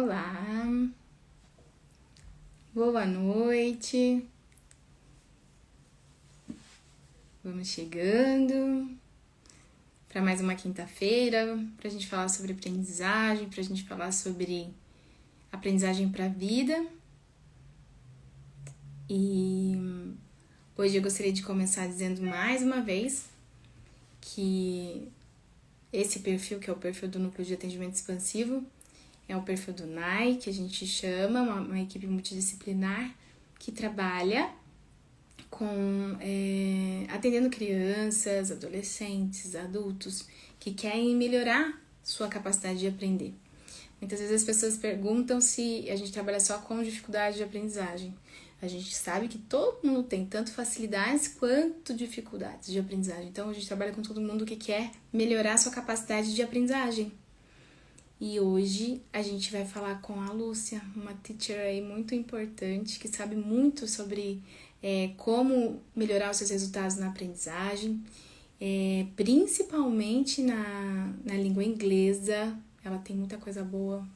Olá, boa noite. Vamos chegando para mais uma quinta-feira, para a gente falar sobre aprendizagem, para a gente falar sobre aprendizagem para a vida. E hoje eu gostaria de começar dizendo mais uma vez que esse perfil, que é o perfil do Núcleo de Atendimento Expansivo, é o perfil do NAI, que a gente chama, uma equipe multidisciplinar que trabalha com atendendo crianças, adolescentes, adultos que querem melhorar sua capacidade de aprender. Muitas vezes as pessoas perguntam se a gente trabalha só com dificuldade de aprendizagem. A gente sabe que todo mundo tem tanto facilidades quanto dificuldades de aprendizagem. Então a gente trabalha com todo mundo que quer melhorar sua capacidade de aprendizagem. E hoje a gente vai falar com a Lúcia, uma teacher aí muito importante, que sabe muito sobre como melhorar os seus resultados na aprendizagem, principalmente na língua inglesa. Ela tem muita coisa boa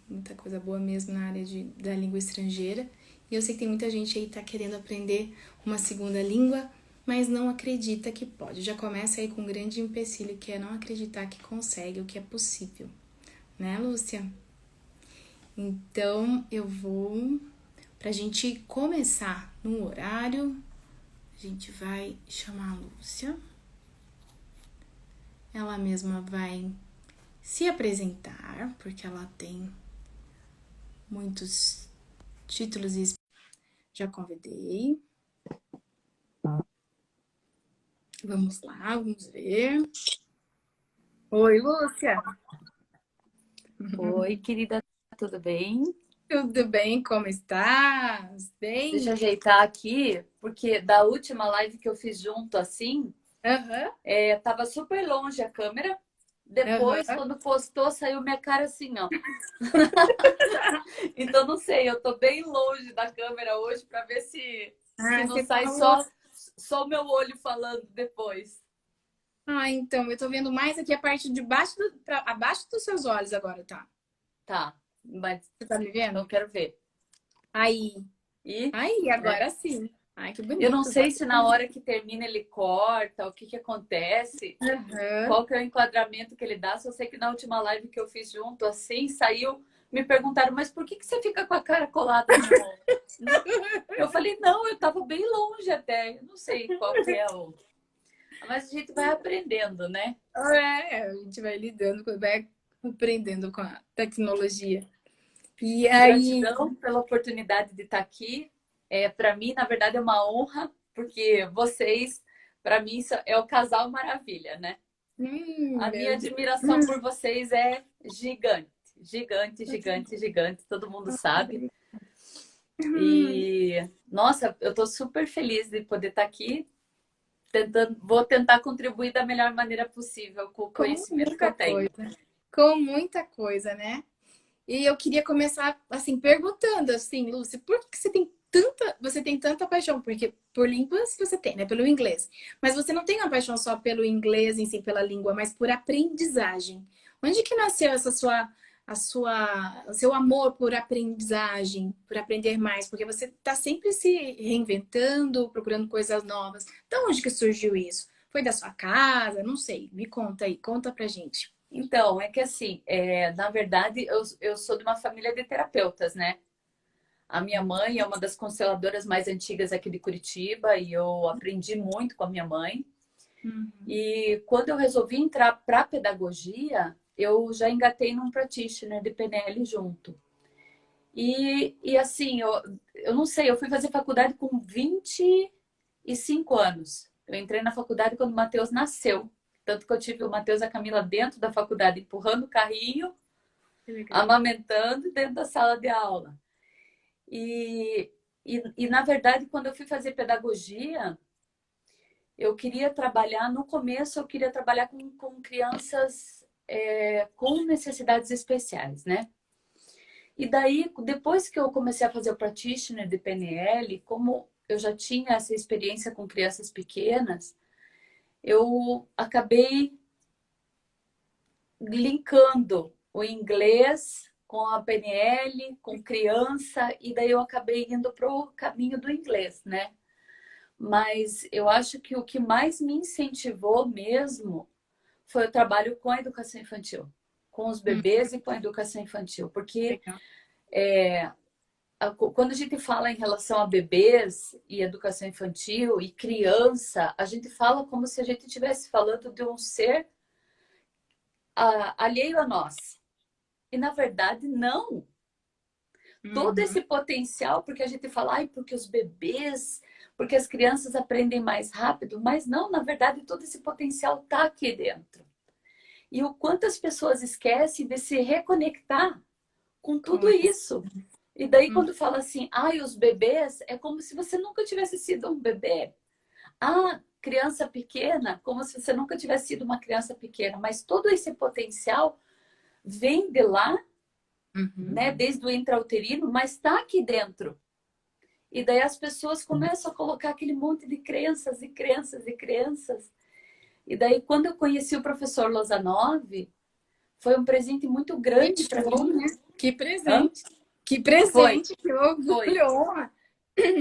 mesmo na área da língua estrangeira. E eu sei que tem muita gente aí que tá querendo aprender uma segunda língua, mas não acredita que pode. Já começa aí com um grande empecilho, que é não acreditar que consegue, o que é possível. Né, Lúcia? Então, eu vou, pra gente começar no horário, a gente vai chamar a Lúcia. Ela mesma vai se apresentar, porque ela tem muitos títulos e já convidei. Vamos lá, vamos ver. Oi, Lúcia. Oi, querida, tudo bem? Tudo bem? Como estás? Deixa eu Bem? ajeitar aqui, porque da última live que eu fiz junto assim, Aham, tava super longe a câmera. Depois, aham. quando postou, saiu minha cara assim, ó. Então, não sei, eu tô bem longe da câmera hoje para ver se Ah, não você sai falou. só o meu olho falando depois. Ah, então, eu tô vendo mais aqui a parte de baixo, abaixo dos seus olhos agora, tá? Tá, mas Você tá me então vendo? eu quero ver. Aí, E, aí, né? agora sim. Ai, que Eu não bonito. sei se na hora que termina ele corta, o que que acontece. Aham. Qual que é o enquadramento que ele dá. Só sei que na última live que eu fiz junto, assim, saiu, me perguntaram, mas por que você fica com a cara colada no... Eu falei, não, eu tava bem longe até. Eu não sei qual que é o... Mas a gente vai aprendendo, né? A gente vai lidando, vai aprendendo com a tecnologia. E aí, Gratidão pela oportunidade de estar aqui. Para mim, na verdade, é uma honra, porque vocês, para mim, é o casal maravilha, né? A minha meu admiração por vocês é gigante. Gigante, gigante, gigante. Todo mundo sabe. Deus. E, nossa, eu estou super feliz de poder estar aqui. Vou tentar contribuir da melhor maneira possível com o Com conhecimento que muita eu tenho. coisa. Com muita coisa, né? E eu queria começar assim perguntando assim, Lúcia, por que você tem tanta paixão? Porque por línguas você tem, né? Pelo inglês. Mas você não tem uma paixão só pelo inglês em si, pela língua, mas por aprendizagem. Onde que nasceu essa o seu amor por aprendizagem, por aprender mais? Porque você está sempre se reinventando, procurando coisas novas. Então, onde que surgiu isso? Foi da sua casa? Não sei. Me conta aí, conta pra gente. Então, é que assim, na verdade, eu sou de uma família de terapeutas, né? A minha mãe é uma das consteladoras mais antigas aqui de Curitiba e eu aprendi muito com a minha mãe. Uhum. E quando eu resolvi entrar para pedagogia, eu já engatei num practitioner de PNL junto. E assim, eu não sei, eu fui fazer faculdade com 25 anos. Eu entrei na faculdade quando o Matheus nasceu. Tanto que eu tive o Matheus e a Camila dentro da faculdade, empurrando o carrinho, Que legal. amamentando dentro da sala de aula. E na verdade, quando eu fui fazer pedagogia, eu queria trabalhar, no começo, eu queria trabalhar com crianças com necessidades especiais, né? E daí, depois que eu comecei a fazer o practitioner de PNL, como eu já tinha essa experiência com crianças pequenas, eu acabei linkando o inglês com a PNL, com criança, e daí eu acabei indo para o caminho do inglês, né? Mas eu acho que o que mais me incentivou mesmo foi o trabalho com a educação infantil, com os Hum, bebês e com a educação infantil, porque legal. quando a gente fala em relação a bebês e educação infantil e criança, a gente fala como se a gente estivesse falando de um ser alheio a nós. E na verdade, não. Todo Uhum, esse potencial, porque a gente fala, ai, porque os bebês, porque as crianças aprendem mais rápido, mas não, na verdade, todo esse potencial está aqui dentro. E o quanto as pessoas esquecem de se reconectar com com tudo isso. isso. E daí, Hum, quando fala assim, ai, os bebês, é como se você nunca tivesse sido um bebê. Ah, criança pequena, como se você nunca tivesse sido uma criança pequena. Mas todo esse potencial vem de lá, uhum. né, desde o intrauterino, mas está aqui dentro. E daí as pessoas começam a colocar aquele monte de crenças e crenças e crenças. E daí, quando eu conheci o professor Lozanov, foi um presente muito grande Que para bom, mim. né? Que Hã? presente. Que Foi, presente, que foi. orgulho, honra.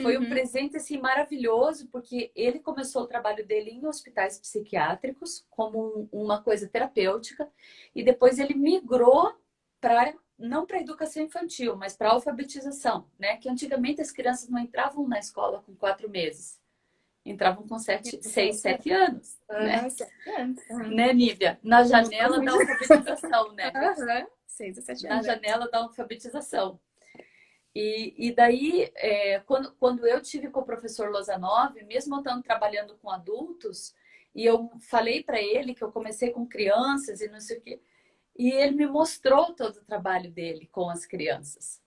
Foi um Uhum. presente assim maravilhoso, porque ele começou o trabalho dele em hospitais psiquiátricos como uma coisa terapêutica e depois ele migrou para não para educação infantil, mas para alfabetização, né? Que antigamente as crianças não entravam na escola com 4 meses, entravam com 6, 7 anos, né? Aham, 7 anos. Aham. Né, Nívia? Na Mudou janela da muito. alfabetização, né? Aham. 6 a 7 anos, Na né? janela da alfabetização. E daí, quando eu tive com o professor Lozanov, mesmo eu estando trabalhando com adultos, e eu falei para ele que eu comecei com crianças e não sei o quê, e ele me mostrou todo o trabalho dele com as crianças.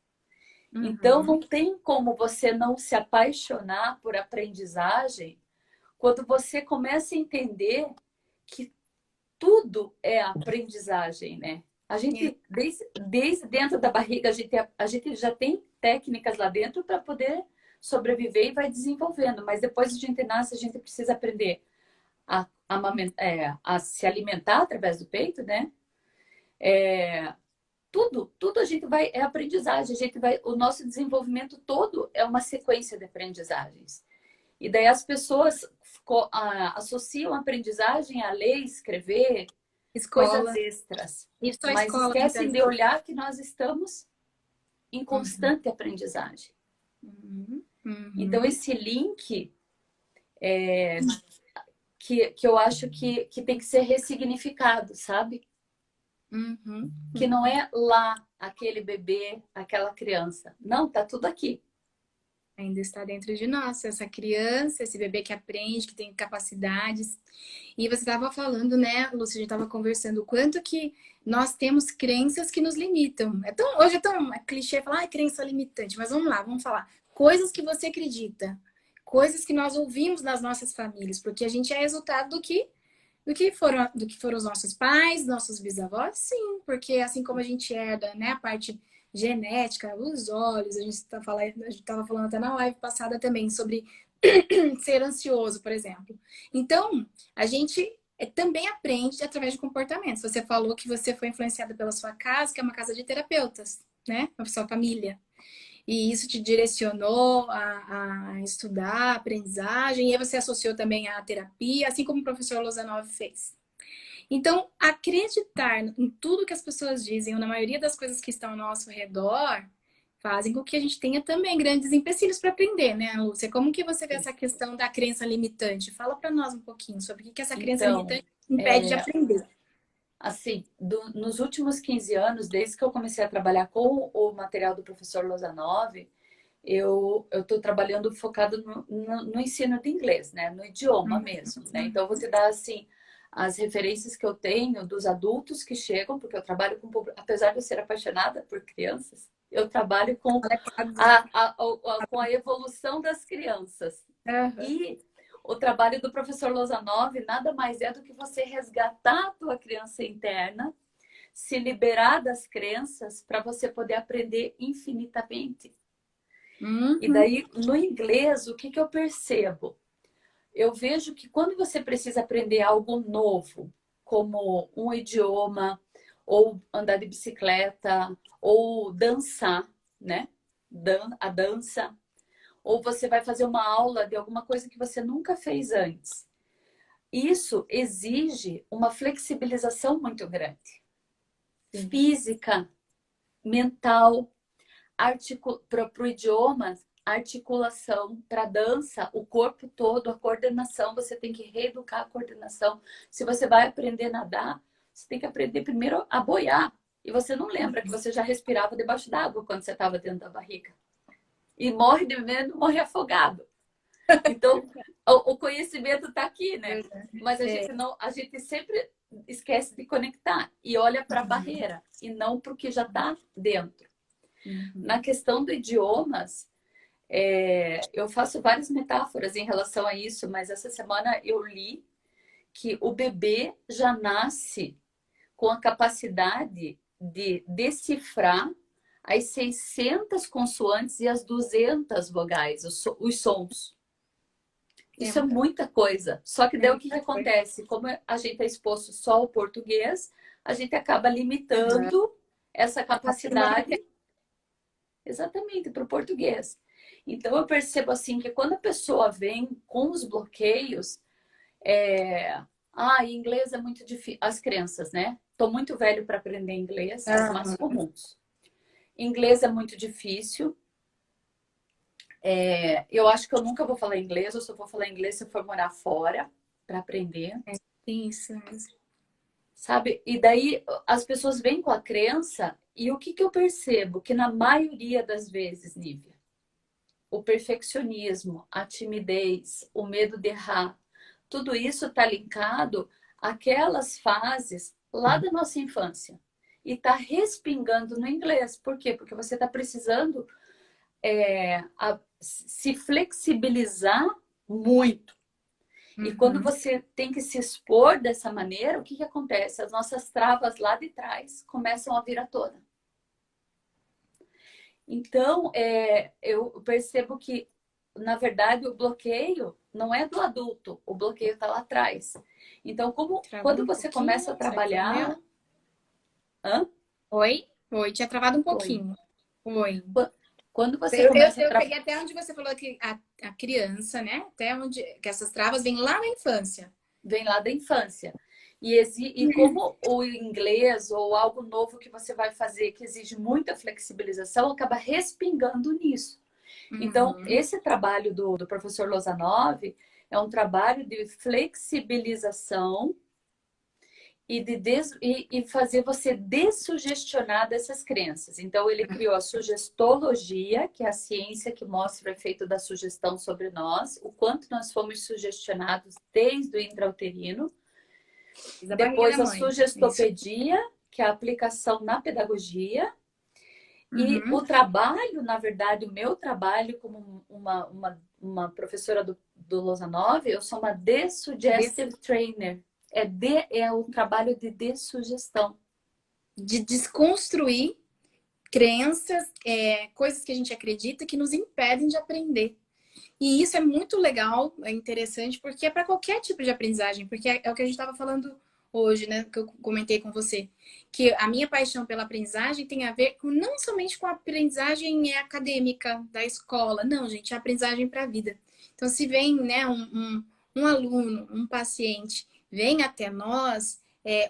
Então, Uhum. não tem como você não se apaixonar por aprendizagem quando você começa a entender que tudo é aprendizagem, né? A É, gente, desde dentro da barriga, a gente já tem técnicas lá dentro para poder sobreviver e vai desenvolvendo. Mas depois de a gente nasce, a gente precisa aprender a se alimentar através do peito, né? Tudo a gente vai, é aprendizagem. O nosso desenvolvimento todo é uma sequência de aprendizagens. E daí as pessoas associam a aprendizagem a ler, escrever, coisas escola. extras, Isso a mas escola tem esquecem de trazido. olhar que nós estamos em Uhum. constante aprendizagem. Uhum. Então, Uhum. esse link que eu acho que tem que ser ressignificado, sabe? Uhum. Que não é lá aquele bebê, aquela criança. Não, tá tudo aqui. Ainda está dentro de nós, essa criança, esse bebê que aprende, que tem capacidades. E você estava falando, né, Lúcia, a gente estava conversando o quanto que nós temos crenças que nos limitam. Hoje é tão clichê falar, crença limitante, mas vamos lá, vamos falar. Coisas que você acredita, coisas que nós ouvimos das nossas famílias, porque a gente é resultado do que foram os nossos pais, nossos bisavós, sim, porque assim como a gente herda, né, a parte genética, os olhos, a gente estava falando até na live passada também sobre ser ansioso, por exemplo. Então, a gente também aprende através de comportamentos. Você falou que você foi influenciada pela sua casa, que é uma casa de terapeutas, né? A sua família. E isso te direcionou a estudar, a aprendizagem, e aí você associou também à terapia, assim como o professor Lozanov fez. Então, acreditar em tudo que as pessoas dizem, ou na maioria das coisas que estão ao nosso redor, fazem com que a gente tenha também grandes empecilhos para aprender, né, Lúcia? Como que você vê essa questão da crença limitante? Fala para nós um pouquinho sobre o que essa crença Então, limitante impede de aprender. assim, nos últimos 15 anos, desde que eu comecei a trabalhar com o material do professor Lozanov, eu estou trabalhando focado no ensino de inglês, né? No idioma mesmo, né? Então, eu vou te dar, assim, as referências que eu tenho dos adultos que chegam, porque eu trabalho apesar de eu ser apaixonada por crianças, eu trabalho com a evolução das crianças. Uhum. E o trabalho do professor Lozanov nada mais é do que você resgatar a tua criança interna, se liberar das crenças para você poder aprender infinitamente. E Uhum. daí, no inglês, o que eu percebo? Eu vejo que quando você precisa aprender algo novo, como um idioma, ou andar de bicicleta, ou dançar, né? A dança. Ou você vai fazer uma aula de alguma coisa que você nunca fez antes. Isso exige uma flexibilização muito grande. Sim. Física, mental, para o idioma, articulação, para dança, o corpo todo, a coordenação, você tem que reeducar a coordenação. Se você vai aprender a nadar, você tem que aprender primeiro a boiar. E você não lembra que você já respirava debaixo d'água quando você estava dentro da barriga. E morre de medo, morre afogado. Então, o conhecimento está aqui, né? Mas a gente sempre esquece de conectar e olha para a barreira e não para o que já está dentro. Na questão do idiomas, eu faço várias metáforas em relação a isso, mas essa semana eu li que o bebê já nasce com a capacidade de decifrar as 600 consoantes e as 200 vogais, os sons. Isso é muita coisa. Só que daí o que acontece? Como a gente é exposto só ao português, a gente acaba limitando essa capacidade exatamente para o português. Então eu percebo assim que quando a pessoa vem com os bloqueios, inglês é muito difícil. As crianças, né? Tô muito velho para aprender inglês, as mais comuns. Inglês é muito difícil. Eu acho que eu nunca vou falar inglês, eu só vou falar inglês se eu for morar fora para aprender. Isso. Sabe? E daí as pessoas vêm com a crença e o que eu percebo? Que na maioria das vezes, Nívia, o perfeccionismo, a timidez, o medo de errar, tudo isso está linkado àquelas fases lá da nossa infância. E está respingando no inglês. Por quê? Porque você está precisando se flexibilizar muito. E quando você tem que se expor dessa maneira, o que acontece? As nossas travas lá de trás começam a vir à tona. Então, eu percebo que, na verdade, o bloqueio não é do adulto, o bloqueio está lá atrás. Então, quando você começa a trabalhar... Oi? Tinha travado um pouquinho. Oi. Quando você começa eu peguei até onde você falou que a criança, né? Até onde que essas travas vêm lá na infância. Vem lá da infância. E como o inglês ou algo novo que você vai fazer que exige muita flexibilização, acaba respingando nisso. Então, esse trabalho do professor Lozanov é um trabalho de flexibilização e fazer você dessugestionar dessas crenças. Então, ele criou a sugestologia, que é a ciência que mostra o efeito da sugestão sobre nós, o quanto nós fomos sugestionados desde o intrauterino. Depois, a sugestopedia, que é a aplicação na pedagogia. E o trabalho, na verdade, o meu trabalho como uma professora do Lozanov, eu sou uma desuggestive trainer. É um trabalho de dessugestão. De desconstruir crenças, coisas que a gente acredita que nos impedem de aprender. E isso é muito legal, é interessante, porque é para qualquer tipo de aprendizagem, porque é o que a gente estava falando hoje, né? Que eu comentei com você. Que a minha paixão pela aprendizagem tem a ver não somente com a aprendizagem acadêmica da escola, não, gente, é a aprendizagem para a vida. Então, se vem, né, um aluno, um paciente, vem até nós,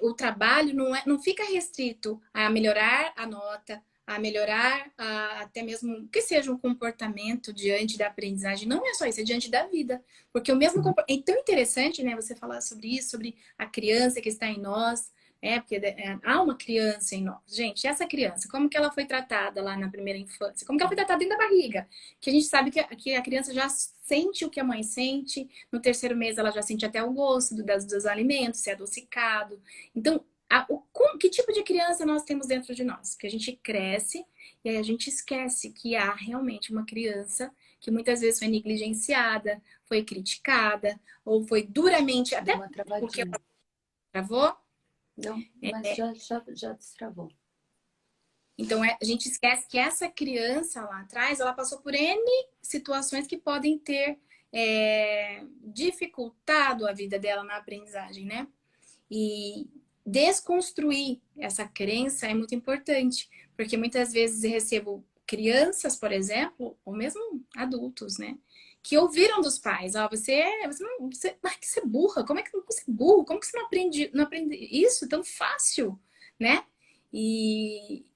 o trabalho não fica restrito a melhorar a nota, a melhorar até mesmo que seja um comportamento diante da aprendizagem. Não é só isso, é diante da vida. Porque o mesmo é tão interessante, né, você falar sobre isso, sobre a criança que está em nós, porque há uma criança em nós. Gente, essa criança, como que ela foi tratada lá na primeira infância? Como que ela foi tratada dentro da barriga? Que a gente sabe que a criança já sente o que a mãe sente, no terceiro mês ela já sente até o gosto dos alimentos, se é adocicado. Então, que tipo de criança nós temos dentro de nós? Que a gente cresce e aí a gente esquece que há realmente uma criança que muitas vezes foi negligenciada, foi criticada, ou foi duramente... Até uma travadinha. Porque travou? Não, mas já destravou. Então, a gente esquece que essa criança lá atrás, ela passou por N situações que podem ter dificultado a vida dela na aprendizagem, né? E desconstruir essa crença é muito importante, porque muitas vezes eu recebo crianças, por exemplo, ou mesmo adultos, né? Que ouviram dos pais, ó, que você é burra, como é que você é burro? Como que você não aprende isso tão fácil, né? E,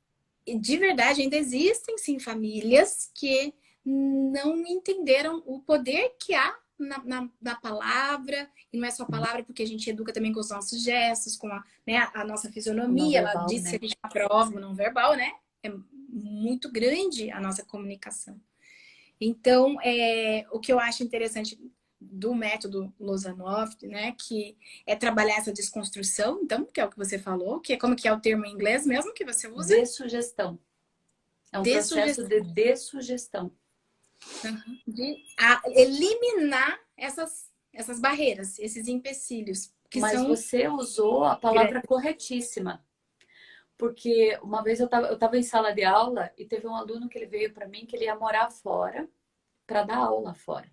e de verdade ainda existem sim famílias que não entenderam o poder que há na palavra, e não é só palavra, porque a gente educa também com os nossos gestos, com né, a nossa Não fisionomia. Ela verbal, disse que né? a gente aprova o não verbal, né? É muito grande a nossa comunicação. Então, o que eu acho interessante do método Lozanov, né, que é trabalhar essa desconstrução, então, que é o que você falou, que é como que é o termo em inglês mesmo que você usa? Dessugestão. É um processo de dessugestão. Eliminar essas barreiras, esses empecilhos, que Mas são você usou a palavra grandes. corretíssima. Porque uma vez eu tava em sala de aula e teve um aluno que ele veio para mim que ele ia morar fora para dar aula fora.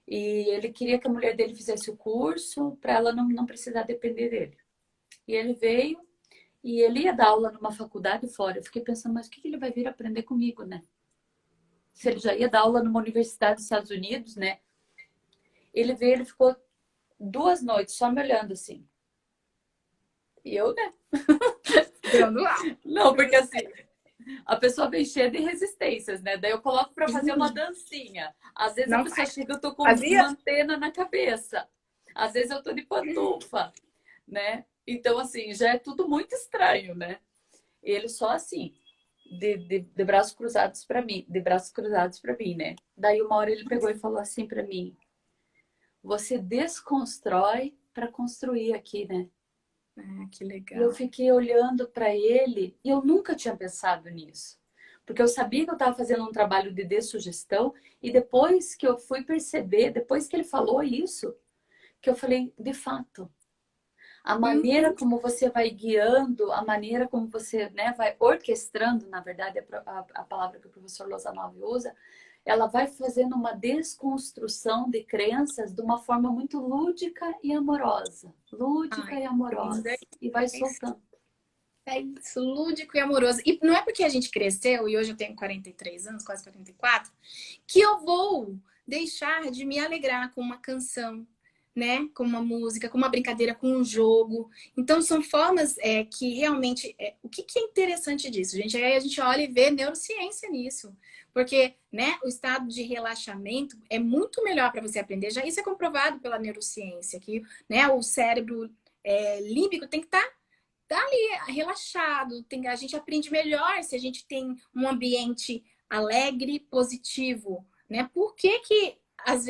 E ele queria que a mulher dele fizesse o curso para ela não precisar depender dele. E ele veio e ele ia dar aula numa faculdade fora. Eu fiquei pensando, mas o que ele vai vir aprender comigo, né? Se ele já ia dar aula numa universidade dos Estados Unidos, né? Ele veio, ele ficou 2 noites só me olhando assim. E eu, né? Dando aula. Não, porque assim, a pessoa vem cheia de resistências, né? Daí eu coloco para fazer uma dancinha. Às vezes a Não pessoa faz. chega, eu tô com uma Fazia? antena na cabeça. Às vezes eu tô de pantufa, né? Então, assim, já é tudo muito estranho, né? Ele só assim, de braços cruzados para mim, de braços cruzados para mim, né? Daí uma hora ele pegou e falou assim para mim: você desconstrói para construir aqui, né? Ah, que E eu legal. fiquei olhando para ele e eu nunca tinha pensado nisso. Porque eu sabia que eu estava fazendo um trabalho de dessugestão e depois que eu fui perceber, depois que ele falou isso, que eu falei, de fato, a maneira Uhum. como você vai guiando, a maneira como você, né, vai orquestrando, na verdade, a palavra que o professor Lozanov usa, ela vai fazendo uma desconstrução de crenças de uma forma muito lúdica e amorosa. Lúdica Ai, e que lindo. amorosa. E vai É isso. soltando. É isso, lúdico e amoroso. E não é porque a gente cresceu, e hoje eu tenho 43 anos, quase 44, que eu vou deixar de me alegrar com uma canção, né? Com uma música, com uma brincadeira, com um jogo. Então, são formas que realmente. O que é interessante disso, gente? Aí a gente olha e vê neurociência nisso. Porque, né, o estado de relaxamento é muito melhor para você aprender. Já isso é comprovado pela neurociência, que, né, o cérebro límbico tem que estar tá ali relaxado. A gente aprende melhor se a gente tem um ambiente alegre, positivo, né? Por que que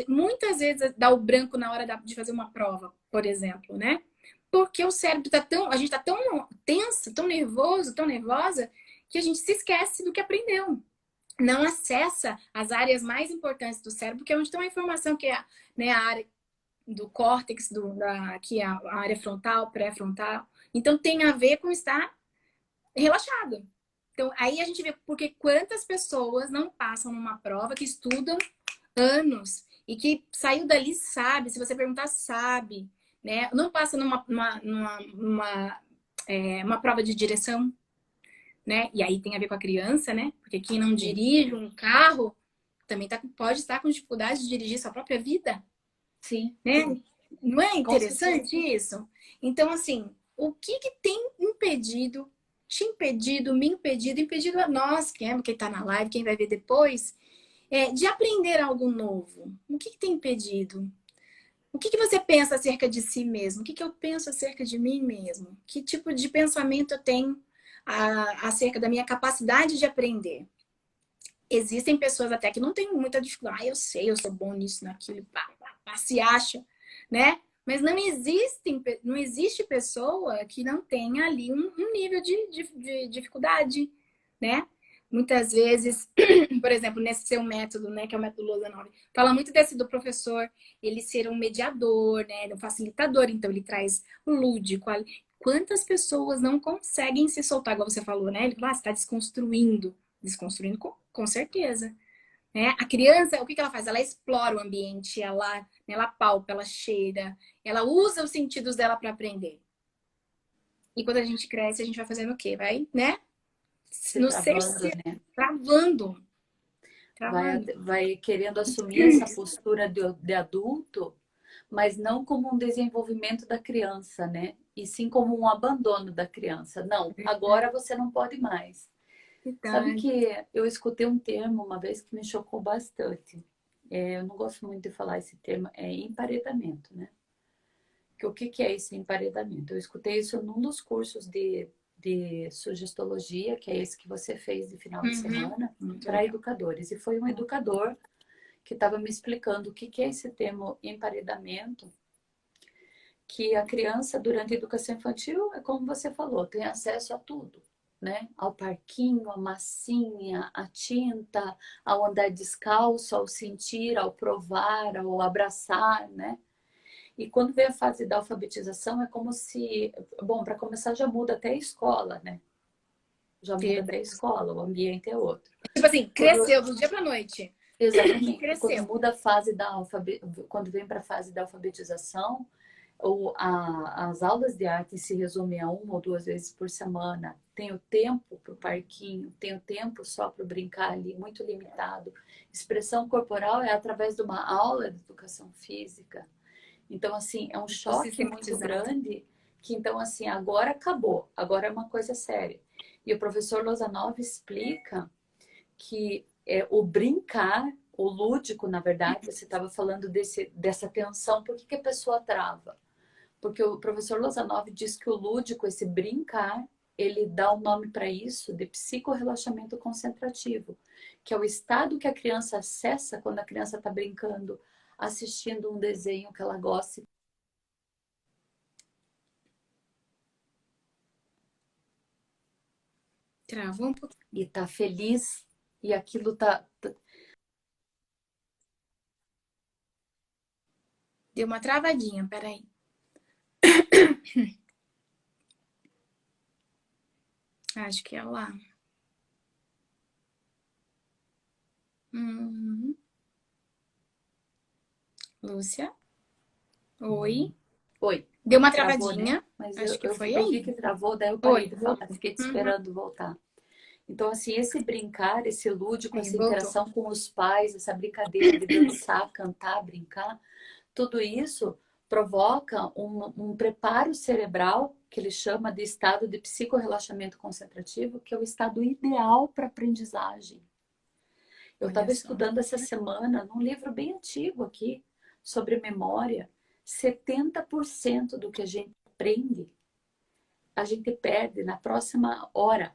muitas vezes dá o branco na hora de fazer uma prova, por exemplo, né? Porque o cérebro a gente tá tão tenso, tão nervoso, tão nervosa, que a gente se esquece do que aprendeu. Não acessa as áreas mais importantes do cérebro, que é onde tem a informação, que é, né, a área do córtex, que é a área frontal, pré-frontal. Então tem a ver com estar relaxado. Então aí a gente vê porque quantas pessoas não passam numa prova que estudam anos e que saiu dali sabe, se você perguntar sabe, né? Não passa uma prova de direção, né? E aí tem a ver com a criança, né? Porque quem não Sim, dirige um carro também pode estar com dificuldade de dirigir sua própria vida, sim, né? Não é com certeza. interessante isso? Então, assim, o que que tem impedido, te impedido, me impedido, impedido a nós, quem está na live, quem vai ver depois, de aprender algo novo? O que que tem impedido? O que que você pensa acerca de si mesmo? O que que eu penso acerca de mim mesmo? Que tipo de pensamento eu tenho acerca da minha capacidade de aprender? Existem pessoas até que não têm muita dificuldade. Ah, eu sei, eu sou bom nisso, naquilo, pá, pá, pá, se acha, né? Mas não existe pessoa que não tenha ali um nível de dificuldade, né? Muitas vezes, por exemplo, nesse seu método, né, que é o método Lozanov, fala muito desse do professor, ele ser um mediador, né, um facilitador, então ele traz o lúdico. Quantas pessoas não conseguem se soltar, igual você falou, né? Ele fala, você está desconstruindo. Desconstruindo com certeza. Né? A criança, o que ela faz? Ela explora o ambiente, ela palpa, ela cheira, ela usa os sentidos dela para aprender. E quando a gente cresce, a gente vai fazendo o quê? Vai, né? Se No travando, cerceiro, né? travando, Vai, travando. vai querendo assumir essa postura de adulto, mas não como um desenvolvimento da criança, né? E sim como um abandono da criança. Não, agora você não pode mais. Sabe Verdade. que eu escutei um termo uma vez que me chocou bastante. Eu não gosto muito de falar esse termo, é emparedamento, né? Que o que que é esse emparedamento? Eu escutei isso num dos cursos de sugestologia, que é esse que você fez de final de Uhum. semana, Muito para legal. educadores. E foi um educador que estava me explicando o que que é esse termo emparedamento, que a criança, durante a educação infantil, é como você falou, tem acesso a tudo. Né? Ao parquinho, à massinha, à tinta, ao andar descalço, ao sentir, ao provar, ao abraçar, né? E quando vem a fase da alfabetização, é como se, bom, para começar já muda até a escola, né? Já muda até a Verdade. escola, o ambiente é outro. Tipo assim, Quando, cresceu do dia pra noite. exatamente, quando Cresceu. muda a fase quando vem para a fase da alfabetização, as aulas de arte se resumem a uma ou duas vezes por semana. Tem o tempo para o parquinho, tem o tempo só para brincar ali, muito limitado. Expressão corporal é através de uma aula de educação física. Então, assim, é um Muito choque muito sistematizado. grande que, então, assim, agora acabou, agora é uma coisa séria. E o professor Lozanov explica que o brincar, o lúdico, na verdade, você estava falando dessa tensão, por que, que a pessoa trava? Porque o professor Lozanov diz que o lúdico, esse brincar, ele dá o um nome para isso de psicorrelaxamento concentrativo, que é o estado que a criança acessa quando a criança está brincando, assistindo um desenho que ela gosta Travou um pouquinho. e tá feliz e aquilo tá. Deu uma travadinha, peraí. Acho que é lá. Uhum. Lúcia? Oi? Oi, Deu uma travou, né? travadinha. Mas Acho que foi eu vi aí. que travou, daí eu parei Oi, de falar, voltou. fiquei te Uhum. esperando voltar. Então, assim, esse brincar, esse lúdico, Aí, essa voltou. interação com os pais, essa brincadeira de dançar, cantar, brincar, tudo isso provoca um preparo cerebral, que ele chama de estado de psicorrelaxamento concentrativo, que é o estado ideal para aprendizagem. Eu Olha estava só. estudando essa semana num livro bem antigo aqui sobre memória. 70% do que a gente aprende, a gente perde na próxima hora.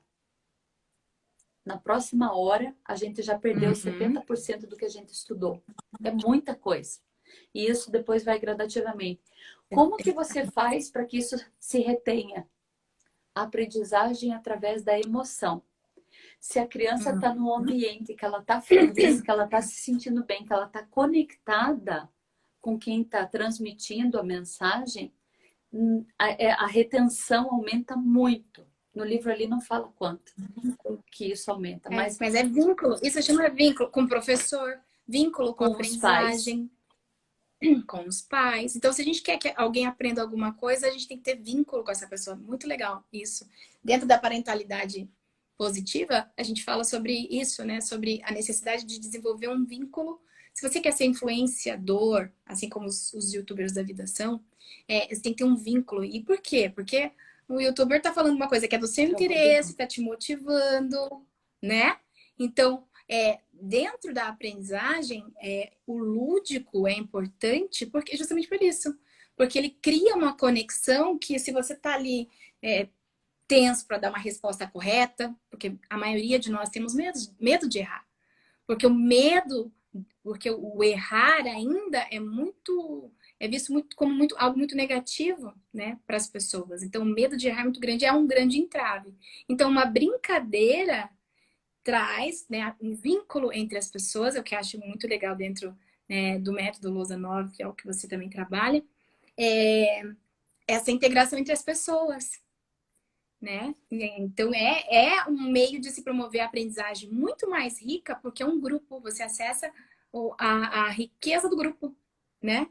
Na próxima hora, a gente já perdeu Uhum. 70% do que a gente estudou. É muita coisa. E isso depois vai gradativamente. Como que você faz para que isso se retenha? A aprendizagem através da emoção. Se a criança está num ambiente que ela está feliz, que ela está se sentindo bem, que ela está conectada com quem está transmitindo a mensagem, a retenção aumenta muito. No livro ali não fala quanto que isso aumenta, mas Mas é vínculo. Isso chama vínculo com o professor, vínculo com a com os pais, aprendizagem, com os pais. Então, se a gente quer que alguém aprenda alguma coisa, a gente tem que ter vínculo com essa pessoa. Muito legal isso. Dentro da parentalidade positiva, a gente fala sobre isso, né? Sobre a necessidade de desenvolver um vínculo. Se você quer ser influenciador, assim como os youtubers da vida são, você tem que ter um vínculo. E por quê? Porque o youtuber tá falando uma coisa que é do seu travou de interesse, novo. tá te motivando, né? Então, dentro da aprendizagem, o lúdico é importante porque justamente por isso. Porque ele cria uma conexão que se você tá ali tenso para dar uma resposta correta, porque a maioria de nós temos medo de errar. Porque o medo, porque o errar ainda é visto muito como algo muito negativo, né, para as pessoas. Então, o medo de errar é muito grande, é um grande entrave. Então, uma brincadeira traz, né, um vínculo entre as pessoas, é o que eu acho muito legal dentro, né, do método Lozanov, que é o que você também trabalha, é essa integração entre as pessoas, né? Então é um meio de se promover a aprendizagem muito mais rica, porque é um grupo, você acessa a riqueza do grupo, né?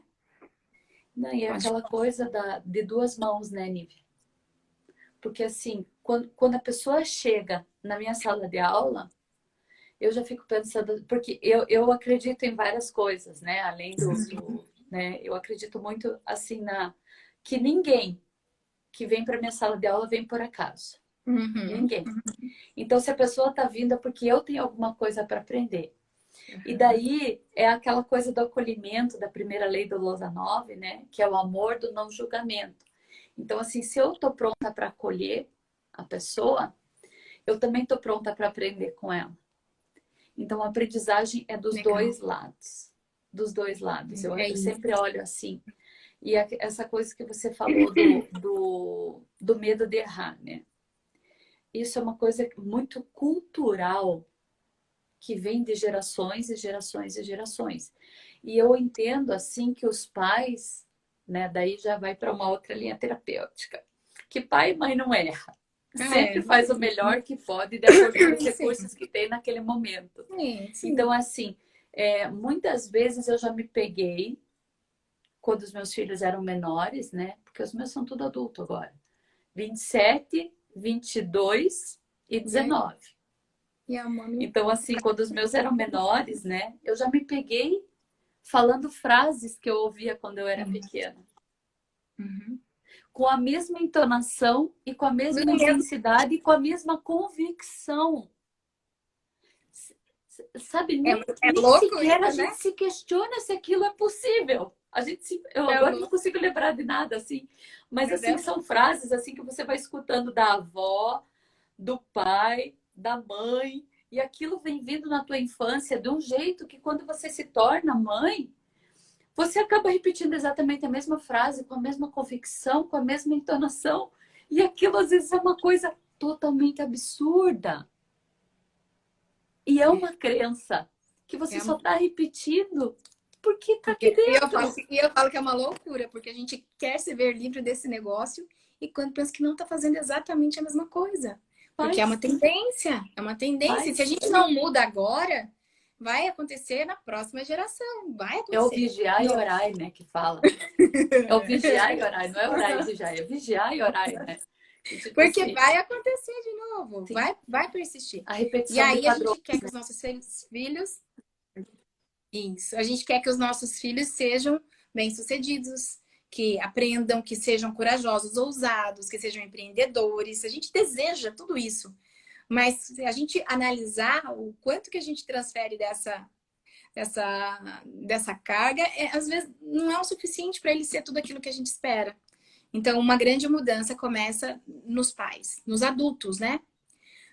Não, e é Pode. aquela coisa de duas mãos, né, Nive? Porque assim, quando a pessoa chega na minha sala de aula, eu já fico pensando, porque eu acredito em várias coisas, né? Além né? Eu acredito muito assim que ninguém que vem para minha sala de aula vem por acaso. Uhum. Ninguém. Então, se a pessoa está vindo é porque eu tenho alguma coisa para aprender. E daí é aquela coisa do acolhimento da primeira lei do Losanov, né? Que é o amor do não julgamento. Então, assim, se eu estou pronta para acolher a pessoa, eu também estou pronta para aprender com ela. Então, a aprendizagem é dos Legal. dois lados. Dos dois lados. Eu, É eu isso. sempre olho assim. E essa coisa que você falou do medo de errar, né? Isso é uma coisa muito cultural que vem de gerações e gerações e gerações. E eu entendo assim que os pais, né, daí já vai para uma outra linha terapêutica, que pai e mãe não erra. É. Sempre faz o melhor que pode de acordo com os Sim, recursos que tem naquele momento. sim, sim. Então, assim, muitas vezes eu já me peguei quando os meus filhos eram menores, né? Porque os meus são tudo adulto agora. 27, 22 e Né? 19. E a mami. Então, assim, quando os meus eram menores, né? Eu já me peguei falando frases que eu ouvia quando eu era pequena. Uhum. Com a mesma entonação e com a mesma Mesmo. intensidade e com a mesma convicção. Sabe, É, nem é louco sequer a isso, né? gente se questiona se aquilo é possível. Eu É agora não louco. consigo lembrar de nada assim, mas Mas é assim são frases assim que você vai escutando da avó, do pai, da mãe, e aquilo vem vindo na tua infância de um jeito que quando você se torna mãe, você acaba repetindo exatamente a mesma frase, com a mesma convicção, com a mesma entonação, e aquilo às vezes é uma coisa totalmente absurda. E é uma crença que você é só uma- está repetindo porque está aqui dentro. e eu falo que é uma loucura, porque a gente quer se ver livre desse negócio e quando pensa que não está fazendo exatamente a mesma coisa. Porque é uma Faz, tendência, é uma tendência. E se a faz. gente não muda agora, vai acontecer na próxima geração. Vai É o acontecer. vigiar e orar, né, que fala. É o vigiar e orar, não é orar e vigiar, é vigiar e orar, né? E, tipo Porque assim, vai acontecer de novo, sim, vai persistir. a E repetição de aí a padrões. gente quer que os nossos filhos, isso, a gente quer que os nossos filhos sejam bem-sucedidos, que aprendam, que sejam corajosos, ousados, que sejam empreendedores. A gente deseja tudo isso. Mas se a gente analisar o quanto que a gente transfere dessa carga, às vezes não é o suficiente para ele ser tudo aquilo que a gente espera. Então, uma grande mudança começa nos pais, nos adultos, né?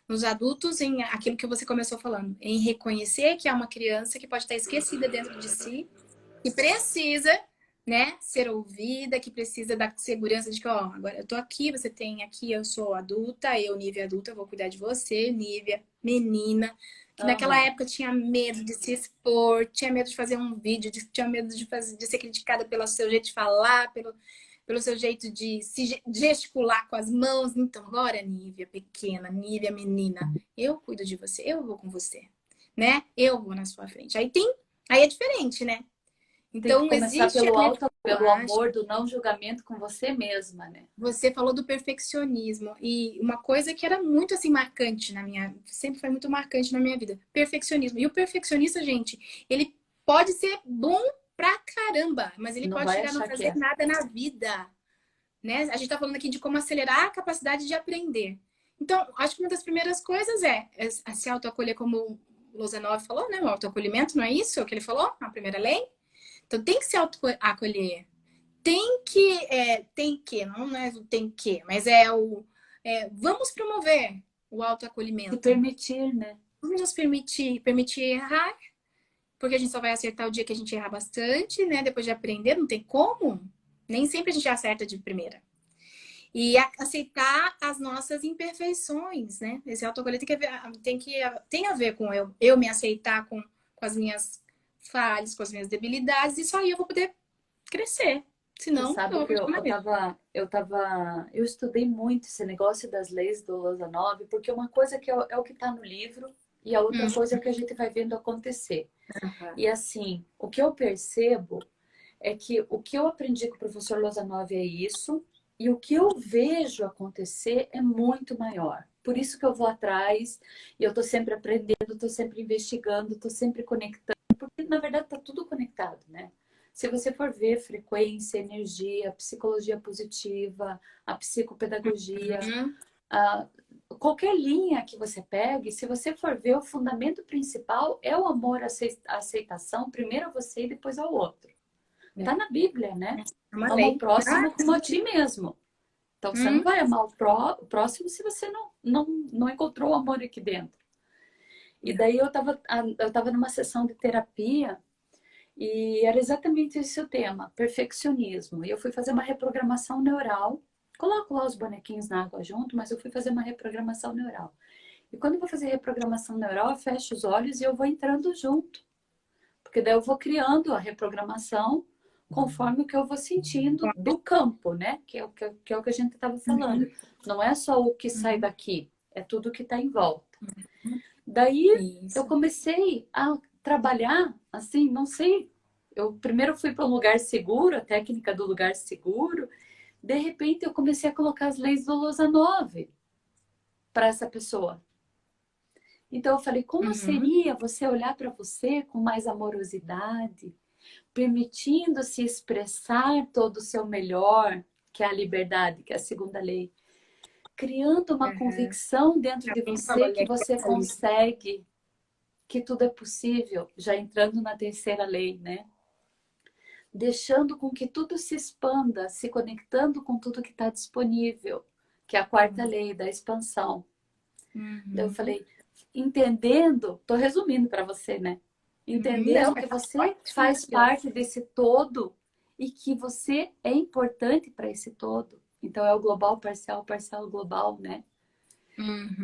Nos adultos, em aquilo que você começou falando, em reconhecer que há uma criança que pode estar esquecida dentro de si, que precisa, né, ser ouvida, que precisa da segurança de que, ó, agora eu tô aqui, você tem aqui, eu sou adulta, eu, Nívia adulta, eu vou cuidar de você, Nívia, menina, que naquela Aham. época tinha medo de se expor, tinha medo de fazer um vídeo, tinha medo de ser criticada pelo seu jeito de falar, pelo seu jeito de se gesticular com as mãos. Então, agora, Nívia pequena, Nívia menina, eu cuido de você, eu vou com você, né? Eu vou na sua frente. Aí é diferente, né? Tem que Então, começar existe, pelo né? alto, Eu pelo acho. amor do não julgamento com você mesma, né? Você falou do perfeccionismo e uma coisa que era muito assim marcante na minha, sempre foi muito marcante na minha vida, perfeccionismo. E o perfeccionista, gente, ele pode ser bom pra caramba, mas ele Não pode vai chegar a não achar que fazer é. nada na vida, né? A gente tá falando aqui de como acelerar a capacidade de aprender. Então, acho que uma das primeiras coisas é se autoacolher, como o Lozenov falou, né? O autoacolhimento, não é isso que ele falou? A primeira lei? Então, tem que se autoacolher. Não é o tem que, mas vamos promover o Se autoacolhimento. permitir, né? Vamos nos permitir errar, porque a gente só vai acertar o dia que a gente errar bastante, né? Depois de aprender, não tem como. Nem sempre a gente acerta de primeira. E aceitar as nossas imperfeições, né? Esse autoacolher tem a ver com eu me aceitar com as minhas falhas, com as minhas debilidades, e só aí eu vou poder crescer. Você Senão, eu sabe vou que continuar mesmo. eu estudei muito esse negócio das leis do Losanov, porque uma coisa que é o que está no livro e a outra coisa é o que a gente vai vendo acontecer. E assim, o que eu percebo é que o que eu aprendi com o professor Losanov é isso, E o que eu vejo acontecer é muito maior. Por isso que eu vou atrás, e eu estou sempre aprendendo, estou sempre investigando, estou sempre conectando, porque na verdade está tudo conectado, né? Se você for ver frequência, energia, psicologia positiva, a psicopedagogia, Uhum. a, qualquer linha que você pegue, se você for ver, o fundamento principal é o amor, a aceitação, primeiro a você e depois ao outro. É. Tá na Bíblia, né? É uma Ama o lei. próximo como a ti mesmo. Então, você não Hum, vai amar o próximo se você não encontrou o amor aqui dentro. E daí eu tava numa sessão de terapia e era exatamente esse o tema, perfeccionismo. E eu fui fazer uma reprogramação neural. Coloco lá os bonequinhos na água junto, mas eu fui fazer uma reprogramação neural. E quando eu vou fazer reprogramação neural, eu fecho os olhos e eu vou entrando junto. Porque daí eu vou criando a reprogramação conforme o que eu vou sentindo do campo, né? Que é o que a gente estava falando. uhum, Não é só o que sai uhum. daqui, é tudo que está em volta. Daí eu Isso. comecei a trabalhar, assim, não sei. Eu primeiro fui para um lugar seguro, a técnica do lugar seguro. De repente eu comecei a colocar as leis do Losanov para essa pessoa. Então eu falei, como Uhum. seria você olhar para você com mais amorosidade, permitindo se expressar todo o seu melhor, que é a liberdade, que é a segunda lei, criando uma Uhum. convicção dentro de Também você que trabalhei com você essa lista. consegue, que tudo é possível, já entrando na terceira lei, né? Deixando com que tudo se expanda, se conectando com tudo que está disponível, que é a quarta lei da expansão. Daí eu Uhum. falei, entendendo, tô resumindo para você, né? Uhum. Não, Entendendo que tá você ótimo, faz maravilhoso. parte desse todo e que você é importante para esse todo. Então é o global parcial, parcial global, né?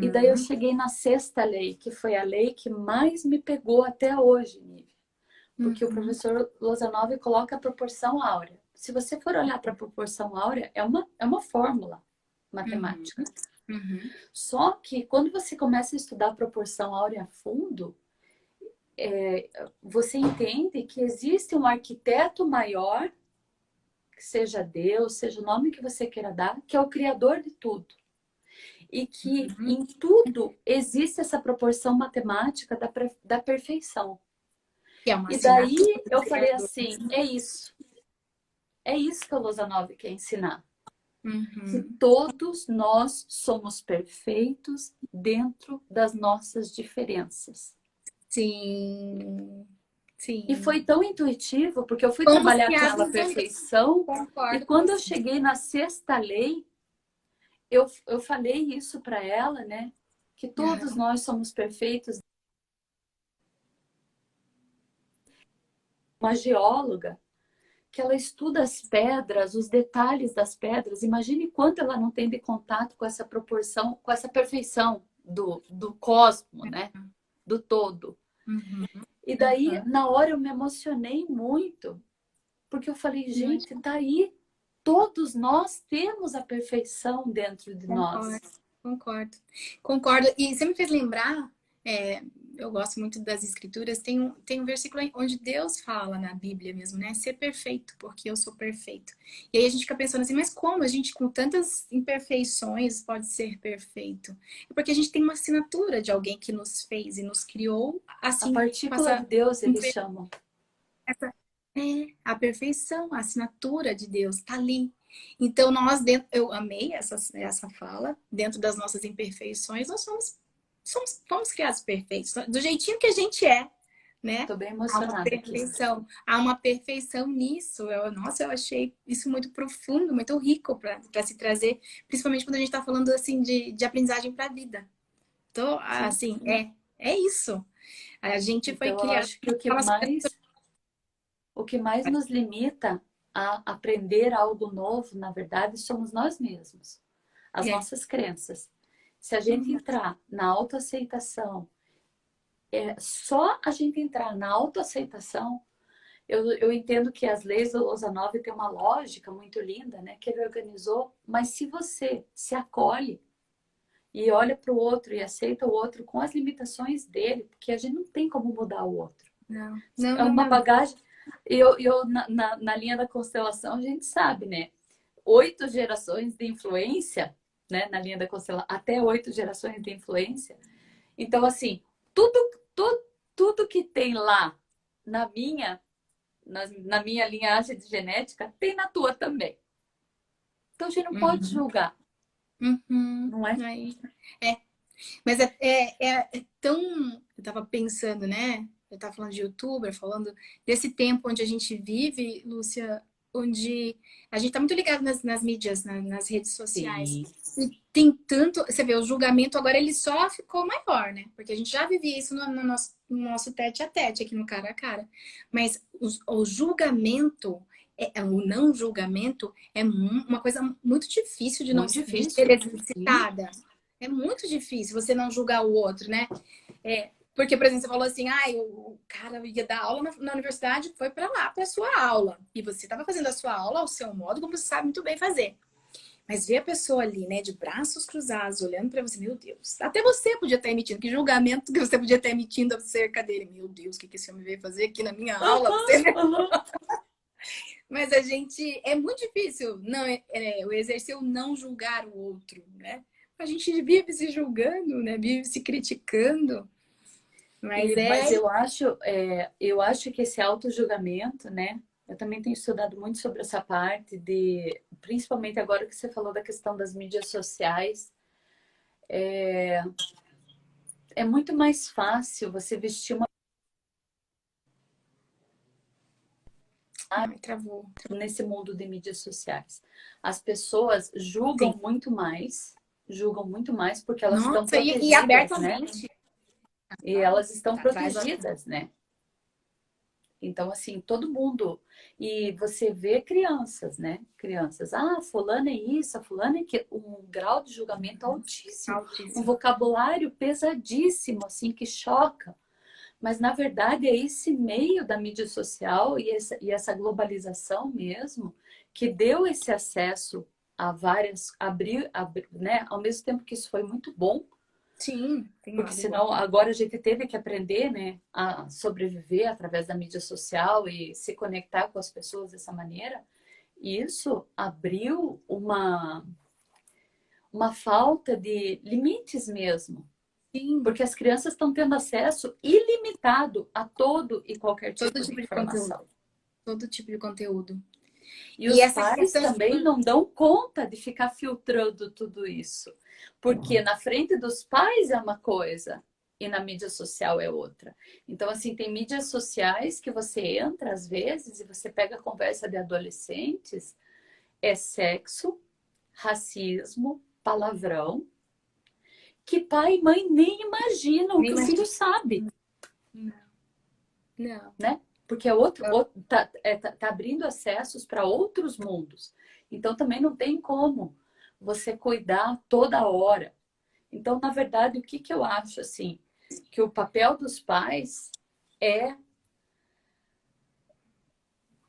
E daí eu Uhum. cheguei na sexta lei, que foi a lei que mais me pegou até hoje, Nívia. Porque o Uhum. professor Lozanov coloca a proporção áurea. Se você for olhar para a proporção áurea, é uma fórmula Uhum. matemática. Uhum. Só que quando você começa a estudar a proporção áurea a fundo, você entende que existe um arquiteto maior, que seja Deus, seja o nome que você queira dar, que é o criador de tudo. E que Uhum. em tudo existe essa proporção matemática da perfeição. Que é uma E daí assinatura do eu falei criador. assim: é isso. É isso que a Lozanov quer ensinar. Que Uhum. todos nós somos perfeitos dentro das nossas diferenças. Sim. E foi Sim. tão intuitivo, porque eu fui Fomos trabalhar com ela a criados únicos. perfeição, e Concordo com quando eu você. cheguei na sexta lei, eu falei isso para ela, né? Que todos Uhum. nós somos perfeitos. Uma geóloga, que ela estuda as pedras, os detalhes das pedras, imagine quanto ela não tem de contato com essa proporção, com essa perfeição do cosmo, né? Do todo. Uhum. E daí, Uhum. na hora, eu me emocionei muito, porque eu falei, gente, Imagina. tá aí. Todos nós temos a perfeição dentro de nós. Concordo, concordo. Concordo. E você me fez lembrar, é, eu gosto muito das escrituras, tem um versículo onde Deus fala na Bíblia mesmo, né? Ser perfeito, porque eu sou perfeito. E aí a gente fica pensando assim, mas como a gente com tantas imperfeições pode ser perfeito? É porque a gente tem uma assinatura de alguém que nos fez e nos criou A assim, com partícula de Deus, eles chamam. essa é a perfeição, a assinatura de Deus está ali. Então, nós, dentro, eu amei essa fala, dentro das nossas imperfeições, nós fomos criados perfeitos, do jeitinho que a gente é, né? Tô bem Há uma emocionada aqui. perfeição, há uma perfeição nisso. Nossa, eu achei isso muito profundo, muito rico para se trazer, principalmente quando a gente está falando assim de aprendizagem para a vida. Então, Sim. assim, é isso. A gente foi Então, eu criado acho que o que aquelas mais, o que mais nos limita a aprender algo novo, na verdade, somos nós mesmos, as é, nossas crenças. Se a gente entrar na autoaceitação, só a gente entrar na autoaceitação, eu entendo que as leis do Losanov têm uma lógica muito linda, né? Que ele organizou, mas se você se acolhe e olha para o outro e aceita o outro com as limitações dele, porque a gente não tem como mudar o outro. não, não, É não, uma não. bagagem. Eu na linha da constelação, a gente sabe, né? 8 gerações de influência, né? Na linha da constelação, até 8 gerações de influência. Então, assim, tudo, tudo, tudo que tem lá na na minha linhagem de genética, tem na tua também. Então, a gente não pode Uhum. julgar, Uhum. não é? Aí, é, mas é tão. Eu tava pensando, né? Eu tava falando de youtuber, falando desse tempo onde a gente vive, Lúcia, onde a gente tá muito ligado nas mídias, nas redes sociais. Sim. E tem tanto. Você vê, o julgamento agora ele só ficou maior, né? Porque a gente já vivia isso no nosso tete a tete, aqui no cara a cara. Mas o julgamento, o não julgamento, é uma coisa muito difícil de, não, Muito de ser difícil. Sim. exercitada. É muito difícil você não julgar o outro, né? Porque, por exemplo, você falou assim, o cara ia dar aula na universidade, foi para lá, para sua aula. E você estava fazendo a sua aula ao seu modo, como você sabe muito bem fazer. Mas ver a pessoa ali, né, de braços cruzados, olhando para você, meu Deus. Até você podia estar emitindo, que julgamento que você podia estar emitindo acerca dele. Meu Deus, o que esse homem veio fazer aqui na minha aula? Você... Mas a gente, é muito difícil não, eu exercer o não julgar o outro, né? A gente vive se julgando, né? Vive se criticando. Mas Mas eu acho que esse auto-julgamento, né? Eu também tenho estudado muito sobre essa parte de, principalmente agora que você falou da questão das mídias sociais, é muito mais fácil você vestir uma ai, travou. nesse mundo de mídias sociais. As pessoas Sim. julgam muito mais porque elas estão Nossa, e protegidas, né? abertamente. E elas estão Traz protegidas, né? Então, assim, todo mundo. E você vê crianças, né? Crianças. Ah, fulano é isso, a fulana é que. Um grau de julgamento altíssimo. Um altíssimo. vocabulário pesadíssimo, assim, que choca. Mas, na verdade, é esse meio da mídia social e essa globalização mesmo que deu esse acesso a várias. Né? Ao mesmo tempo que isso foi muito bom, Sim, tem um porque lado bom. senão agora a gente teve que aprender, né, a sobreviver através da mídia social e se conectar com as pessoas dessa maneira. E isso abriu uma falta de limites mesmo, Sim, porque as crianças estão tendo acesso ilimitado a todo e qualquer todo tipo de tipo de conteúdo. informação. Todo tipo de conteúdo. E E os essa pais questão. também não dão conta de ficar filtrando tudo isso. Porque na frente dos pais é uma coisa e na mídia social é outra. Então, assim, tem mídias sociais que você entra às vezes e você pega a conversa de adolescentes, é sexo, racismo, palavrão, que pai e mãe nem imaginam Nem que o imagino. filho sabe, Não, não. né? Porque é tá abrindo acessos para outros mundos. Então também não tem como você cuidar toda hora. Então, na verdade, o que que eu acho assim, que o papel dos pais é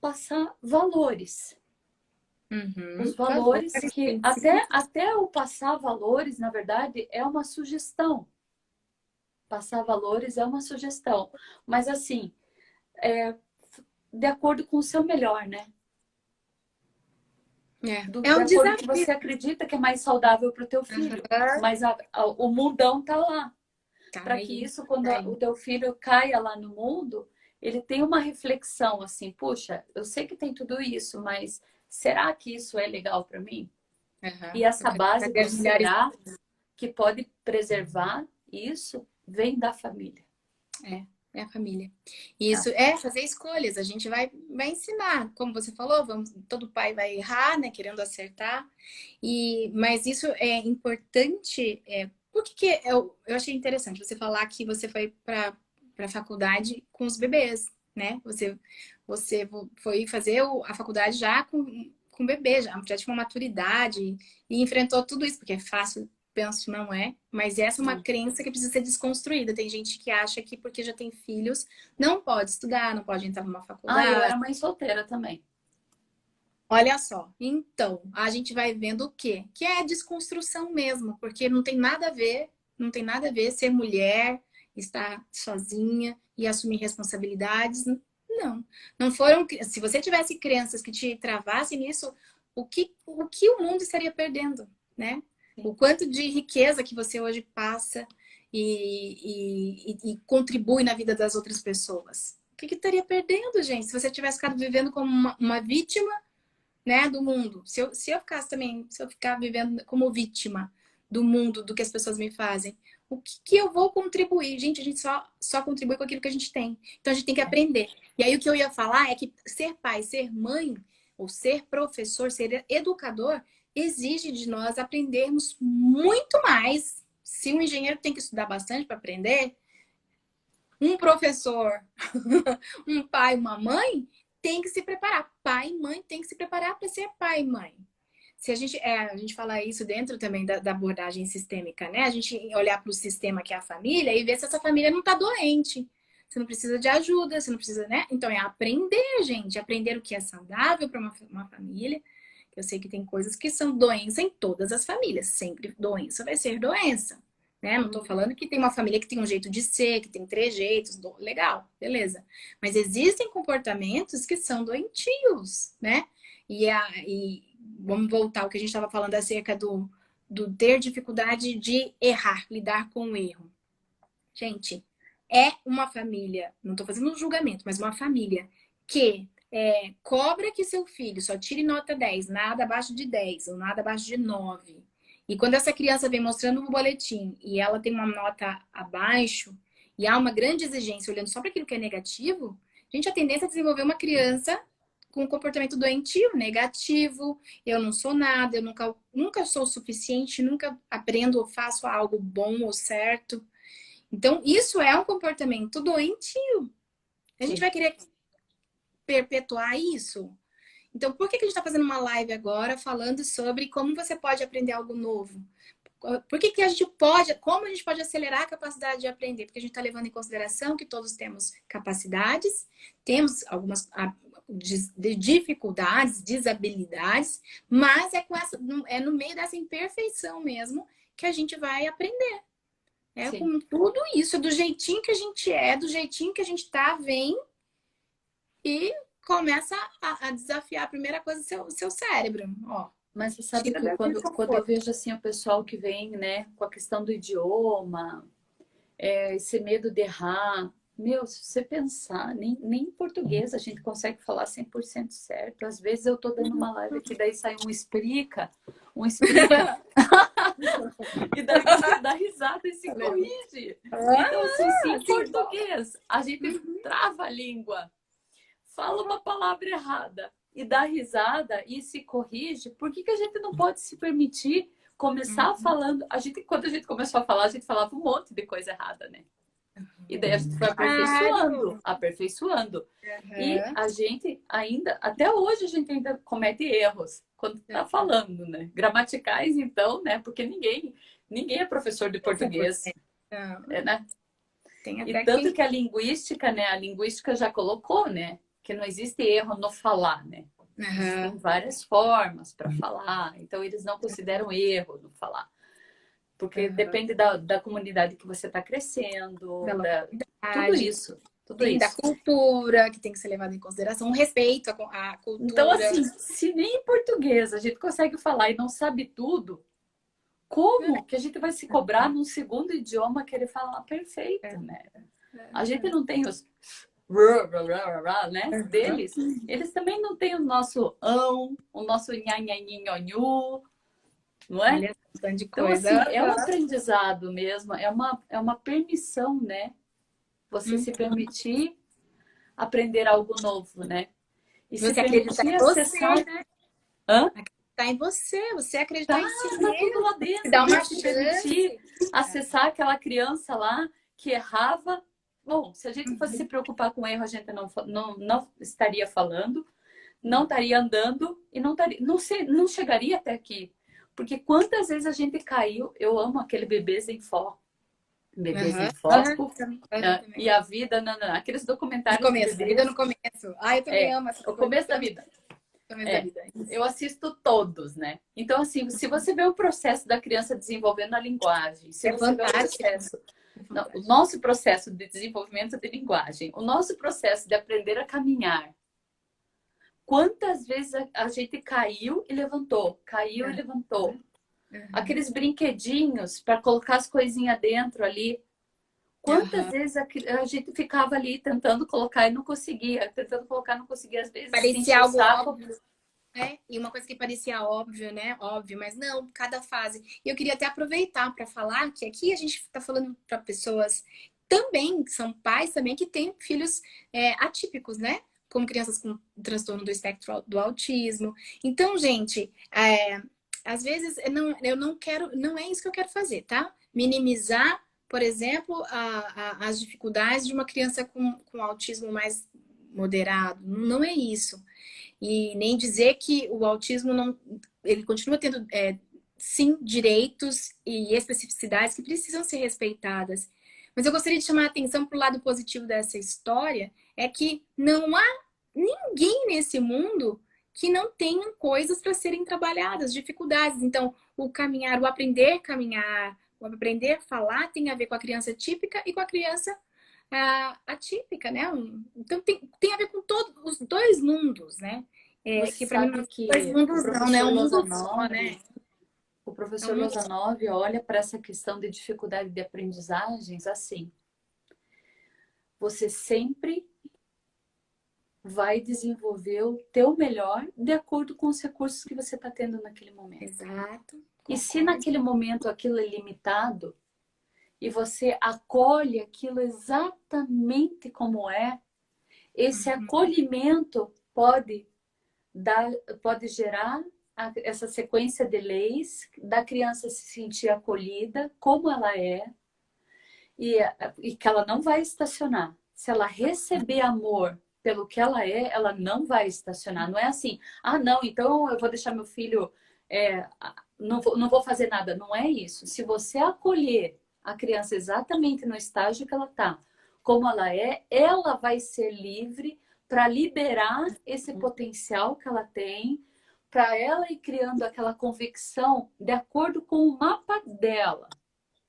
passar valores. Os Uhum. valores Valores, que princípios. até o passar valores, na verdade, é uma sugestão. Passar valores é uma sugestão. Mas assim, de acordo com o seu melhor, né? É De um acordo com o que desafio. você acredita que é mais saudável para o teu filho. Aham. Mas o mundão tá lá. Tá Para que aí. isso, quando Tá aí. o teu filho caia lá no mundo, ele tenha uma reflexão assim, puxa, eu sei que tem tudo isso, mas será que isso é legal para mim? E Aham. essa base Cadê do as mulheres? será que pode preservar isso vem da família. É a família. Tá? Isso é fazer escolhas. A gente vai ensinar, como você falou, todo pai vai errar, né, querendo acertar. Mas isso é importante. Por que que eu achei interessante você falar que você foi para a faculdade com os bebês, né? Você foi fazer a faculdade já com bebê, já tinha uma maturidade e enfrentou tudo isso, porque é fácil. Penso não é, mas essa é uma Não. crença que precisa ser desconstruída. Tem gente que acha que porque já tem filhos não pode estudar, não pode entrar numa Ah, eu faculdade. era mãe solteira também. Olha só, então a gente vai vendo o quê? Que é desconstrução mesmo, porque não tem nada a ver, não tem nada a ver ser mulher, estar sozinha e assumir responsabilidades. Não, não foram. Se você tivesse crenças que te travassem nisso, o que o mundo estaria perdendo, né? O quanto de riqueza que você hoje passa e contribui na vida das outras pessoas. O que estaria perdendo, gente, se você tivesse ficado vivendo como uma vítima, né, do mundo? Se eu ficasse também, se eu ficar vivendo como vítima do mundo, do que as pessoas me fazem, o que eu vou contribuir? Gente, a gente só contribui com aquilo que a gente tem. Então a gente tem que aprender. E aí o que eu ia falar é que ser pai, ser mãe, ou ser professor, ser educador, exige de nós aprendermos muito mais. Se um engenheiro tem que estudar bastante para aprender, um professor, um pai, uma mãe, tem que se preparar. Pai e mãe tem que se preparar para ser pai e mãe. Se a gente fala isso dentro também da abordagem sistêmica, né? A gente olhar para o sistema que é a família e ver se essa família não está doente. Você não precisa de ajuda, você não precisa, né? Então é aprender, gente, aprender o que é saudável para uma família. Eu sei que tem coisas que são doença em todas as famílias, sempre doença vai ser doença, né? Não tô falando que tem uma família que tem um jeito de ser, que tem três jeitos, legal, beleza. Mas existem comportamentos que são doentios, né? E vamos voltar ao que a gente estava falando acerca do ter dificuldade de errar, lidar com o erro. Gente, é uma família, não estou fazendo um julgamento, mas uma família que cobra que seu filho só tire nota 10, nada abaixo de 10 ou nada abaixo de 9. E quando essa criança vem mostrando um boletim e ela tem uma nota abaixo e há uma grande exigência olhando só para aquilo que é negativo, gente, a tendência é desenvolver uma criança com um comportamento doentio, negativo, eu não sou nada, eu nunca sou o suficiente, nunca aprendo ou faço algo bom ou certo. Então, isso é um comportamento doentio. A gente vai querer perpetuar isso? Então, por que a gente está fazendo uma live agora falando sobre como você pode aprender algo novo? Por que a gente pode, como a gente pode acelerar a capacidade de aprender? Porque a gente está levando em consideração que todos temos capacidades, temos algumas dificuldades, desabilidades, mas é no meio dessa imperfeição mesmo que a gente vai aprender. Com tudo isso, do jeitinho que a gente é, do jeitinho que a gente tá, vem e começa a desafiar a primeira coisa seu cérebro. Ó, mas você sabe que quando eu vejo assim o pessoal que vem, né, com a questão do idioma, esse medo de errar, meu, se você pensar, nem em português a gente consegue falar 100% certo. Às vezes eu tô dando uma live aqui, daí sai um explica, e daí você dá risada e se corrige. Então, assim, se em português a gente trava a língua, fala uma palavra errada e dá risada e se corrige, por que a gente não pode se permitir começar falando? Quando a gente começou a falar, a gente falava um monte de coisa errada, né? E daí a gente foi aperfeiçoando. E a gente ainda, até hoje, a gente ainda comete erros quando tá falando, né? Gramaticais, então, né? Porque ninguém é professor de português, né? E tanto que a linguística, né? A linguística já colocou, né? Que não existe erro no falar, né? Tem várias formas para falar, então eles não consideram erro no falar. Porque depende da comunidade que você está crescendo, tudo isso. Da cultura que tem que ser levada em consideração, um respeito à cultura. Então, assim, se nem em português a gente consegue falar e não sabe tudo, como que a gente vai se cobrar num segundo idioma querer falar perfeito, né? A gente não tem os né, deles. Eles também não têm o nosso o nosso nhanhanhinhonhu, não é? Então, assim, é um aprendizado mesmo, é uma permissão, né? Você se permitir aprender algo novo, né? E você se acreditar permitir em acessar... você, né? Acreditar em você acreditar em si mesmo. Tudo lá dentro. Dá uma se permitir acessar aquela criança lá que errava. Bom, se a gente fosse se preocupar com erro, a gente não estaria falando, não estaria andando e não chegaria até aqui. Porque quantas vezes a gente caiu, eu amo aquele Bebês em Foco. Bebês em Foco. E a vida, não, aqueles documentários. No começo, a vida no começo. Eu também amo essa o começo da vida. Eu assisto todos, né? Então, assim, se você vê o processo da criança desenvolvendo a linguagem, se você vê o nosso processo de desenvolvimento de linguagem, o nosso processo de aprender a caminhar, quantas vezes a gente caiu e levantou, caiu e levantou. Aqueles brinquedinhos para colocar as coisinhas dentro ali. Quantas vezes a gente ficava ali tentando colocar e não conseguia, tentando colocar e não conseguia, às vezes Parecia sentia o algo saco. óbvio. E uma coisa que parecia óbvio, né? Óbvio, mas não, cada fase. E eu queria até aproveitar para falar que aqui a gente está falando para pessoas também, que são pais também, que têm filhos atípicos, né? Como crianças com transtorno do espectro do autismo. Então, gente, às vezes eu não quero, não é isso que eu quero fazer, tá? Minimizar, por exemplo, as dificuldades de uma criança com autismo mais moderado. Não é isso. E nem dizer que o autismo não, ele continua tendo, sim, direitos e especificidades que precisam ser respeitadas. Mas eu gostaria de chamar a atenção para o lado positivo dessa história, é que não há ninguém nesse mundo que não tenha coisas para serem trabalhadas, dificuldades. Então, o caminhar, o aprender a caminhar, o aprender a falar tem a ver com a criança típica e com a criança atípica, né? Então tem a ver com todos os dois mundos, né? Você Que para mim não sabe são dois que mundos não, né? É um mundo só, né? o É um professor mundo... Lozanov olha para essa questão de dificuldade de aprendizagens assim. Você sempre vai desenvolver o teu melhor de acordo com os recursos que você está tendo naquele momento. Exato. E se naquele momento aquilo é limitado e você acolhe aquilo exatamente como é, esse acolhimento pode gerar essa sequência de leis da criança se sentir acolhida como ela é e que ela não vai estacionar. Se ela receber amor pelo que ela é, ela não vai estacionar. Não é assim, não, então eu vou deixar meu filho, não vou fazer nada. Não é isso. Se você acolher a criança exatamente no estágio que ela está, como ela é, ela vai ser livre para liberar esse potencial que ela tem, para ela ir criando aquela convicção de acordo com o mapa dela.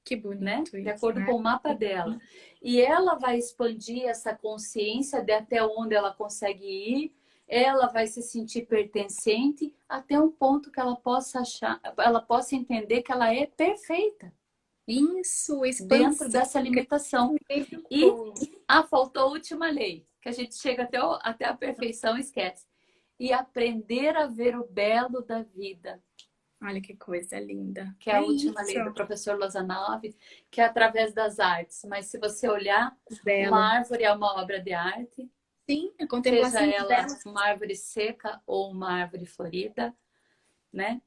Que bonito, né? isso, De acordo né? com o mapa dela. E ela vai expandir essa consciência de até onde ela consegue ir, ela vai se sentir pertencente até um ponto que ela possa achar, ela possa entender que ela é perfeita. Isso, Dentro dessa limitação. E faltou a última lei, que a gente chega até a perfeição e esquece. E aprender a ver o belo da vida. Olha que coisa linda. Que é a última lei do professor Lozanov, que é através das artes. Mas se você olhar, uma árvore é uma obra de arte. Sim, a contemplação seja ela uma árvore seca ou uma árvore florida, né?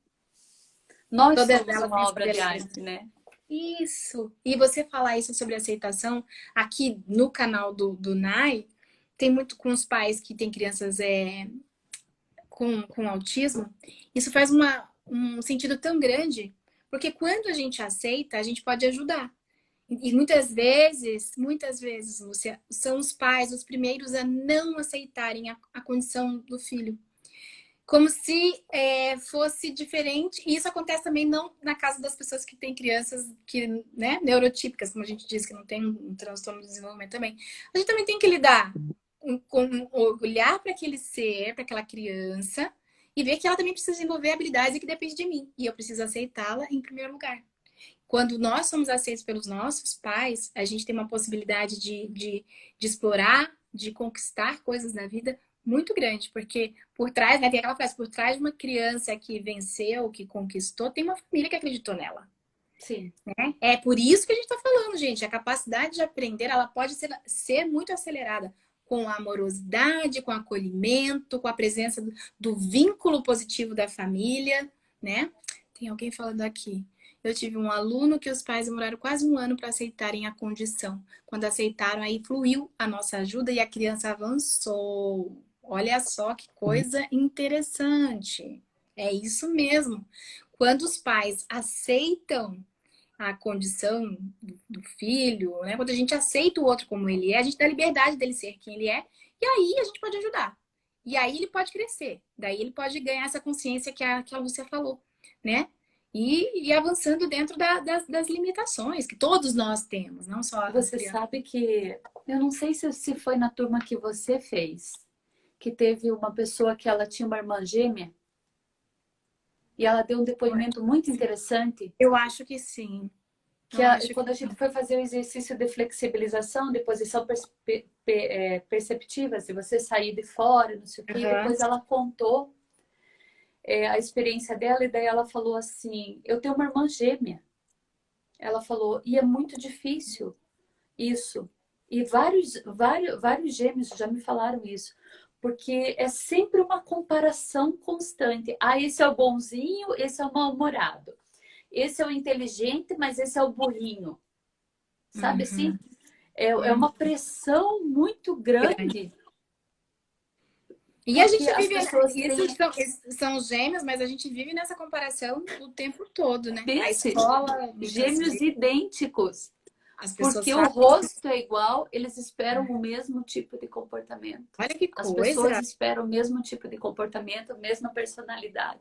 Nós somos uma obra de arte, né? Isso. E você falar isso sobre aceitação, aqui no canal do NAI, tem muito com os pais que têm crianças com autismo. Isso faz um sentido tão grande, porque quando a gente aceita, a gente pode ajudar. E muitas vezes, Lúcia, são os pais os primeiros a não aceitarem a condição do filho. Como se fosse diferente. E isso acontece também não na casa das pessoas que têm crianças que, né, neurotípicas, como a gente diz, que não tem um transtorno de desenvolvimento também. A gente também tem que lidar com olhar para aquele ser, para aquela criança, e ver que ela também precisa desenvolver habilidades e que depende de mim. E eu preciso aceitá-la em primeiro lugar. Quando nós somos aceitos pelos nossos pais, a gente tem uma possibilidade de explorar, de conquistar coisas na vida muito grande, porque por trás, né, tem aquela frase, por trás de uma criança que venceu, que conquistou, tem uma família que acreditou nela. Sim. Né? É por isso que a gente está falando, gente. A capacidade de aprender, ela pode ser muito acelerada com a amorosidade, com o acolhimento, com a presença do vínculo positivo da família, né? Tem alguém falando aqui. Eu tive um aluno que os pais demoraram quase um ano para aceitarem a condição. Quando aceitaram, aí fluiu a nossa ajuda e a criança avançou. Olha só que coisa interessante. É isso mesmo. Quando os pais aceitam a condição do filho, né? Quando a gente aceita o outro como ele é, a gente dá liberdade dele ser quem ele é, e aí a gente pode ajudar. E aí ele pode crescer. Daí ele pode ganhar essa consciência que a Lúcia falou, né? E avançando dentro das limitações que todos nós temos, não só as Você crianças. sabe que, eu não sei se foi na turma que você fez, que teve uma pessoa que ela tinha uma irmã gêmea e ela deu um depoimento muito interessante Eu acho que sim. que Eu acho quando a que gente foi fazer o exercício de flexibilização, de posição perceptiva, se você sair de fora, não sei o quê, e aham. depois ela contou a experiência dela e daí ela falou assim, eu tenho uma irmã gêmea. Ela falou, e é muito difícil isso. E vários gêmeos já me falaram isso. Porque é sempre uma comparação constante. Ah, esse é o bonzinho, esse é o mal-humorado. Esse é o inteligente, mas esse é o burrinho. Sabe assim? Uhum. É Uhum. uma pressão muito grande. E a Porque gente as vive, pessoas têm esses são gêmeos, mas a gente vive nessa comparação o tempo todo, né? A pense, escola, muitas gêmeos vezes, idênticos. as pessoas Porque o falam. rosto é igual, eles esperam o mesmo tipo de comportamento. Olha que As pessoas coisa. esperam o mesmo tipo de comportamento, a mesma personalidade.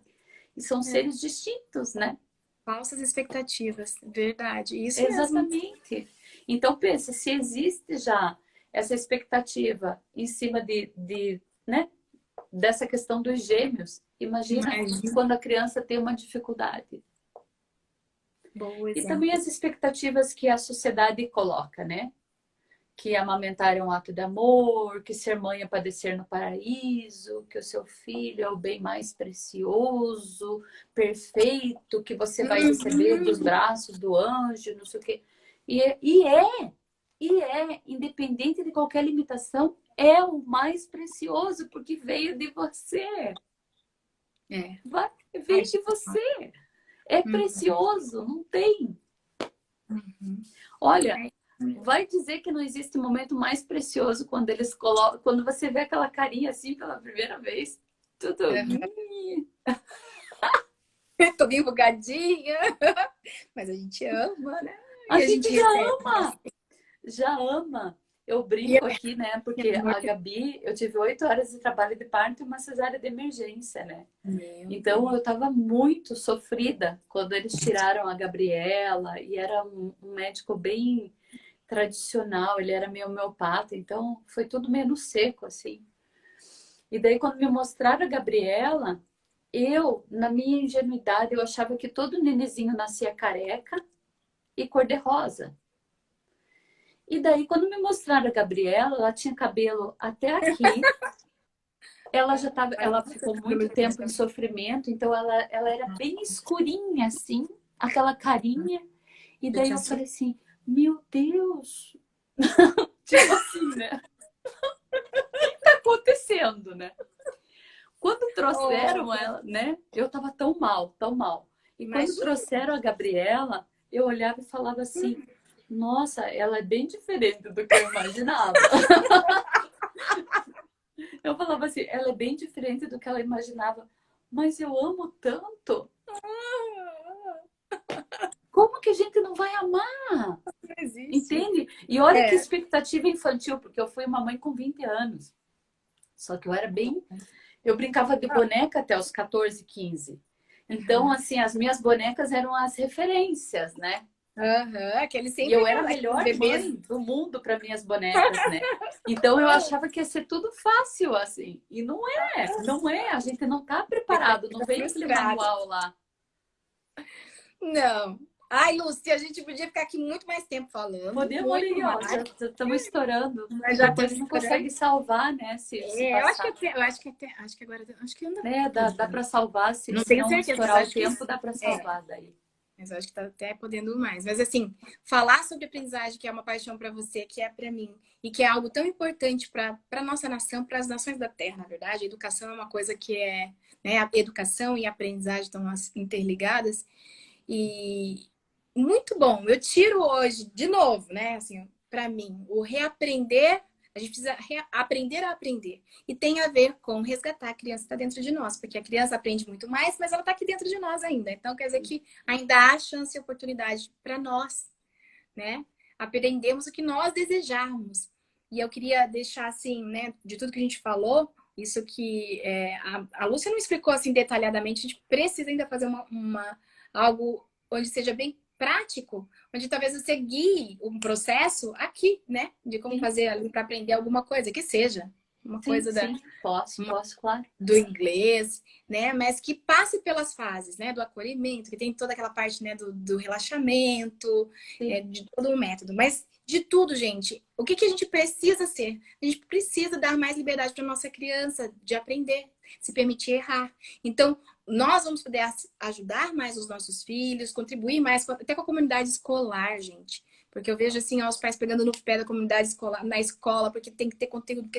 E são É, seres distintos, né? falsas expectativas. Verdade. Isso mesmo. Exatamente. Então, pense, se existe já essa expectativa em cima né, dessa questão dos gêmeos, imagina Imagina. quando a criança tem uma dificuldade. Bom E também exemplo. as expectativas que a sociedade coloca, né? Que amamentar é um ato de amor, que ser mãe é padecer no paraíso, que o seu filho é o bem mais precioso, perfeito, que você vai receber dos Uhum. braços do anjo, não sei o quê. E é, independente de qualquer limitação, é o mais precioso, porque veio de você. É. Veio de você. É Uhum. precioso, não tem. Uhum. Olha, É. vai dizer que não existe momento mais precioso quando eles colocam, quando você vê aquela carinha assim pela primeira vez. Tudo. Uhum. Tô bem bugadinha, mas a gente ama, né? A E a gente gente já recebe. ama, já ama. Eu E brinco aqui, né? é Porque amor a Gabi, eu tive 8 horas de trabalho de parto e uma cesárea de emergência, né? meu Então Deus. eu estava muito sofrida quando eles tiraram a Gabriela e era um médico bem tradicional, ele era meio homeopata, então foi tudo meio no seco, assim. E daí, quando me mostraram a Gabriela, eu, na minha ingenuidade, eu achava que todo nenezinho nascia careca e cor-de-rosa. E daí, quando me mostraram a Gabriela, ela tinha cabelo até aqui, ela já tava, Ai, ela nossa, ficou muito tempo de sofrimento, então ela era bem escurinha, assim, aquela carinha. E eu daí te eu assusto. falei assim, meu Deus, tipo assim, né? O que tá acontecendo, né? Quando Oh, trouxeram ela, né? Eu tava tão mal, tão mal. E quando imagina. trouxeram a Gabriela, eu olhava e falava assim: nossa, ela é bem diferente do que eu imaginava. Eu falava assim: ela é bem diferente do que ela imaginava, mas eu amo tanto. Como que a gente não vai amar? Não existe. Entende? E olha que É. expectativa infantil, porque eu fui uma mãe com 20 anos. Só que eu era bem. Eu brincava de boneca até os 14, 15. Então, Aham. assim, as minhas bonecas eram as referências, né? Aham, aquele E sempre eu era a aqueles melhor bebês. mãe do mundo para minhas bonecas, né? Então eu achava que ia ser tudo fácil assim. E não é, não é. A gente não tá preparado, não Expectativa vem aquele frustrada. manual lá. Não. Ai, Lúcia, a gente podia ficar aqui muito mais tempo falando, Podemos muito ali, ó, já mais, estamos estourando. E mas já depois estamos não esperando. consegue salvar, né? Se É, passar. acho que agora, acho que ainda Né? tá Dá podendo. para salvar, Não se tenho não certeza, mas estourar o acho que tempo, sim. dá para É. salvar daí. Mas eu acho que tá até podendo mais. Mas assim, falar sobre aprendizagem, que é uma paixão para você, que é para mim, e que é algo tão importante para nossa nação, para as nações da Terra, na verdade. A educação é uma coisa que é, né, a educação e a aprendizagem estão interligadas. E muito bom. Eu tiro hoje, de novo, né, assim, para mim, o reaprender, a gente precisa aprender a aprender. E tem a ver com resgatar a criança que está dentro de nós, porque a criança aprende muito mais, mas ela está aqui dentro de nós ainda. Então, quer dizer que ainda há chance e oportunidade para nós, né? Aprendermos o que nós desejarmos. E eu queria deixar assim, né, de tudo que a gente falou, isso que a Lúcia não explicou assim detalhadamente, a gente precisa ainda fazer algo onde seja bem prático, onde talvez você guie um processo aqui, né, de como Sim. fazer ali para aprender alguma coisa, que seja. uma Sim, coisa sim, posso, claro. do inglês, né? Mas que passe pelas fases, né? Do acolhimento, que tem toda aquela parte, né? Do relaxamento, de todo o método. Mas de tudo, gente, o que a gente precisa ser? A gente precisa dar mais liberdade para nossa criança de aprender, se permitir errar. Então, nós vamos poder ajudar mais os nossos filhos, contribuir mais até com a comunidade escolar, gente. Porque eu vejo assim, ó, os pais pegando no pé da comunidade escolar, na escola, porque tem que ter conteúdo,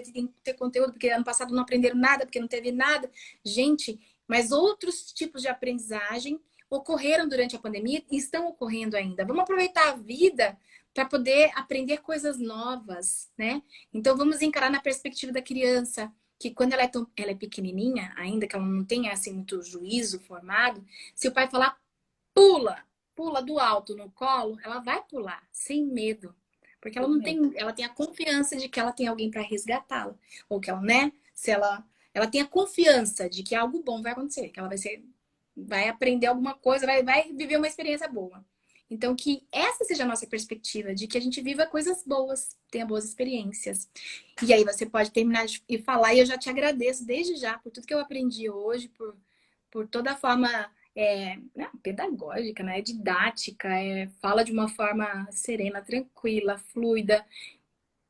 porque ano passado não aprenderam nada, porque não teve nada. Gente, mas outros tipos de aprendizagem ocorreram durante a pandemia e estão ocorrendo ainda. Vamos aproveitar a vida para poder aprender coisas novas, né? Então vamos encarar na perspectiva da criança, que quando ela é pequenininha, ainda que ela não tenha assim muito juízo formado, se o pai falar pula, pula do alto no colo, ela vai pular sem medo, porque ela não tem, ela tem a confiança de que ela tem alguém para resgatá-la, ou que ela, né, se ela tem a confiança de que algo bom vai acontecer, que ela vai aprender alguma coisa, vai viver uma experiência boa. Então, que essa seja a nossa perspectiva, de que a gente viva coisas boas, tenha boas experiências. E aí você pode terminar e falar, e eu já te agradeço desde já por tudo que eu aprendi hoje, por toda a forma né, pedagógica, né, didática, fala de uma forma serena, tranquila, fluida.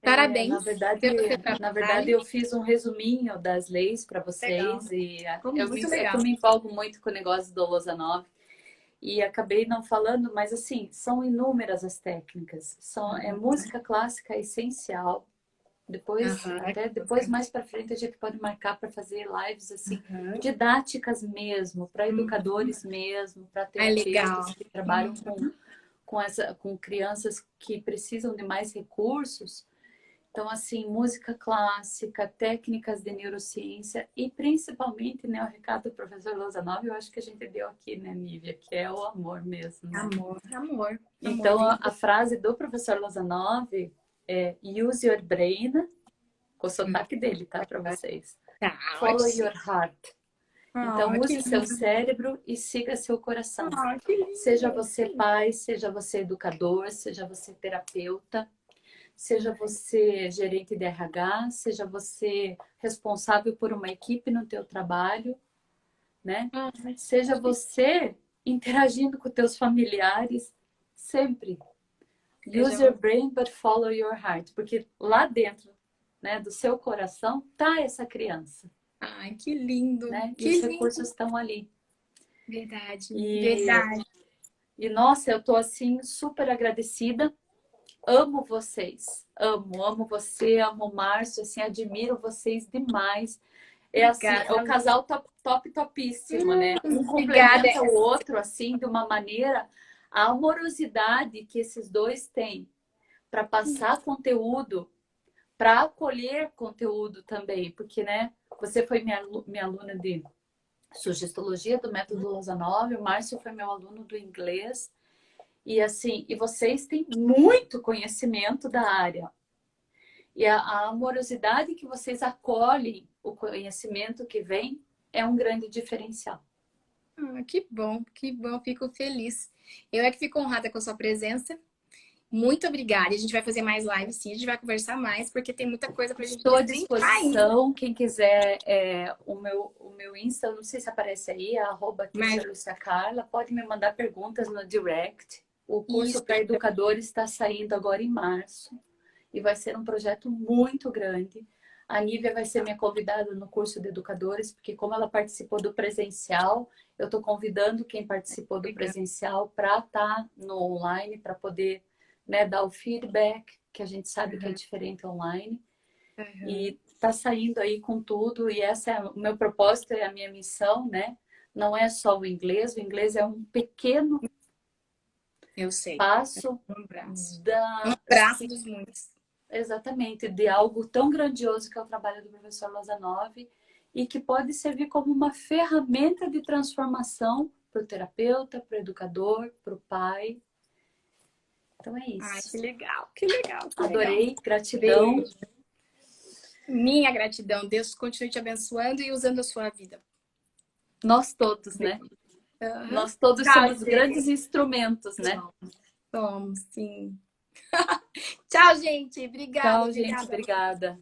Parabéns Na verdade, eu fiz um resuminho das leis para vocês. Ficou É que eu me empolgo muito com o negócio do Lousa 9 e acabei não falando, mas assim, são inúmeras as técnicas. Música clássica é essencial. Depois mais para frente a gente pode marcar para fazer lives assim, didáticas mesmo, para educadores mesmo, para terapeutas que trabalham com crianças que precisam de mais recursos. Então, assim, música clássica, técnicas de neurociência e principalmente, né, o recado do professor Lousa 9, eu acho que a gente deu aqui, né, Nívia, que é o amor mesmo. Né? Amor. Então, a frase do professor Lousa 9 é use your brain, com o sotaque dele, tá, para vocês. Follow your heart. Então, use seu cérebro e siga seu coração. Seja você pai, seja você educador, seja você terapeuta, seja você gerente de RH, seja você responsável por uma equipe no teu trabalho, né? Seja você interagindo com teus familiares, sempre. Use your brain, but follow your heart. Porque lá dentro, né, do seu coração, tá essa criança. Ai, que lindo. Né? Que e os recursos estão ali. Verdade. E, nossa, eu tô assim, super agradecida. Amo vocês. Amo você, amo o Márcio, assim, admiro vocês demais. Assim, é o casal topíssimo, né? Um complementa o outro, assim, de uma maneira, a amorosidade que esses dois têm para passar conteúdo, para acolher conteúdo também, porque, né, você foi minha aluna de sugestologia do método Lousa 9, o Márcio foi meu aluno do inglês, e assim, e vocês têm muito conhecimento da área. E a amorosidade que vocês acolhem o conhecimento que vem é um grande diferencial. Que bom, fico feliz. Eu é que fico honrada com a sua presença. Muito obrigada. A gente vai fazer mais lives, sim. A gente vai conversar mais, porque tem muita coisa pra gente. Estou à disposição. Quem quiser, o meu Insta, não sei se aparece aí, @Carla. Pode me mandar perguntas no direct. O curso para educadores está saindo agora em março. E vai ser um projeto muito grande. A Nívia vai ser minha convidada no curso de educadores, porque como ela participou do presencial, eu estou convidando quem participou do presencial para estar no online, para poder, né, dar o feedback, que a gente sabe que é diferente online. E tá saindo aí com tudo, e esse é o meu propósito, é a minha missão, né? Não é só o inglês é um pequeno passo um braço dos muitos. Exatamente, de algo tão grandioso que é o trabalho do professor Lousa 9 e que pode servir como uma ferramenta de transformação para o terapeuta, para o educador, para o pai. Então é isso. Ai, que legal, que legal. Adorei, gratidão. Beijo. Minha gratidão. Deus continue te abençoando e usando a sua vida. Nós todos, né? Nós todos somos grandes instrumentos, né? Somos, sim. Tchau, gente. Obrigada. Tchau, gente. Obrigada.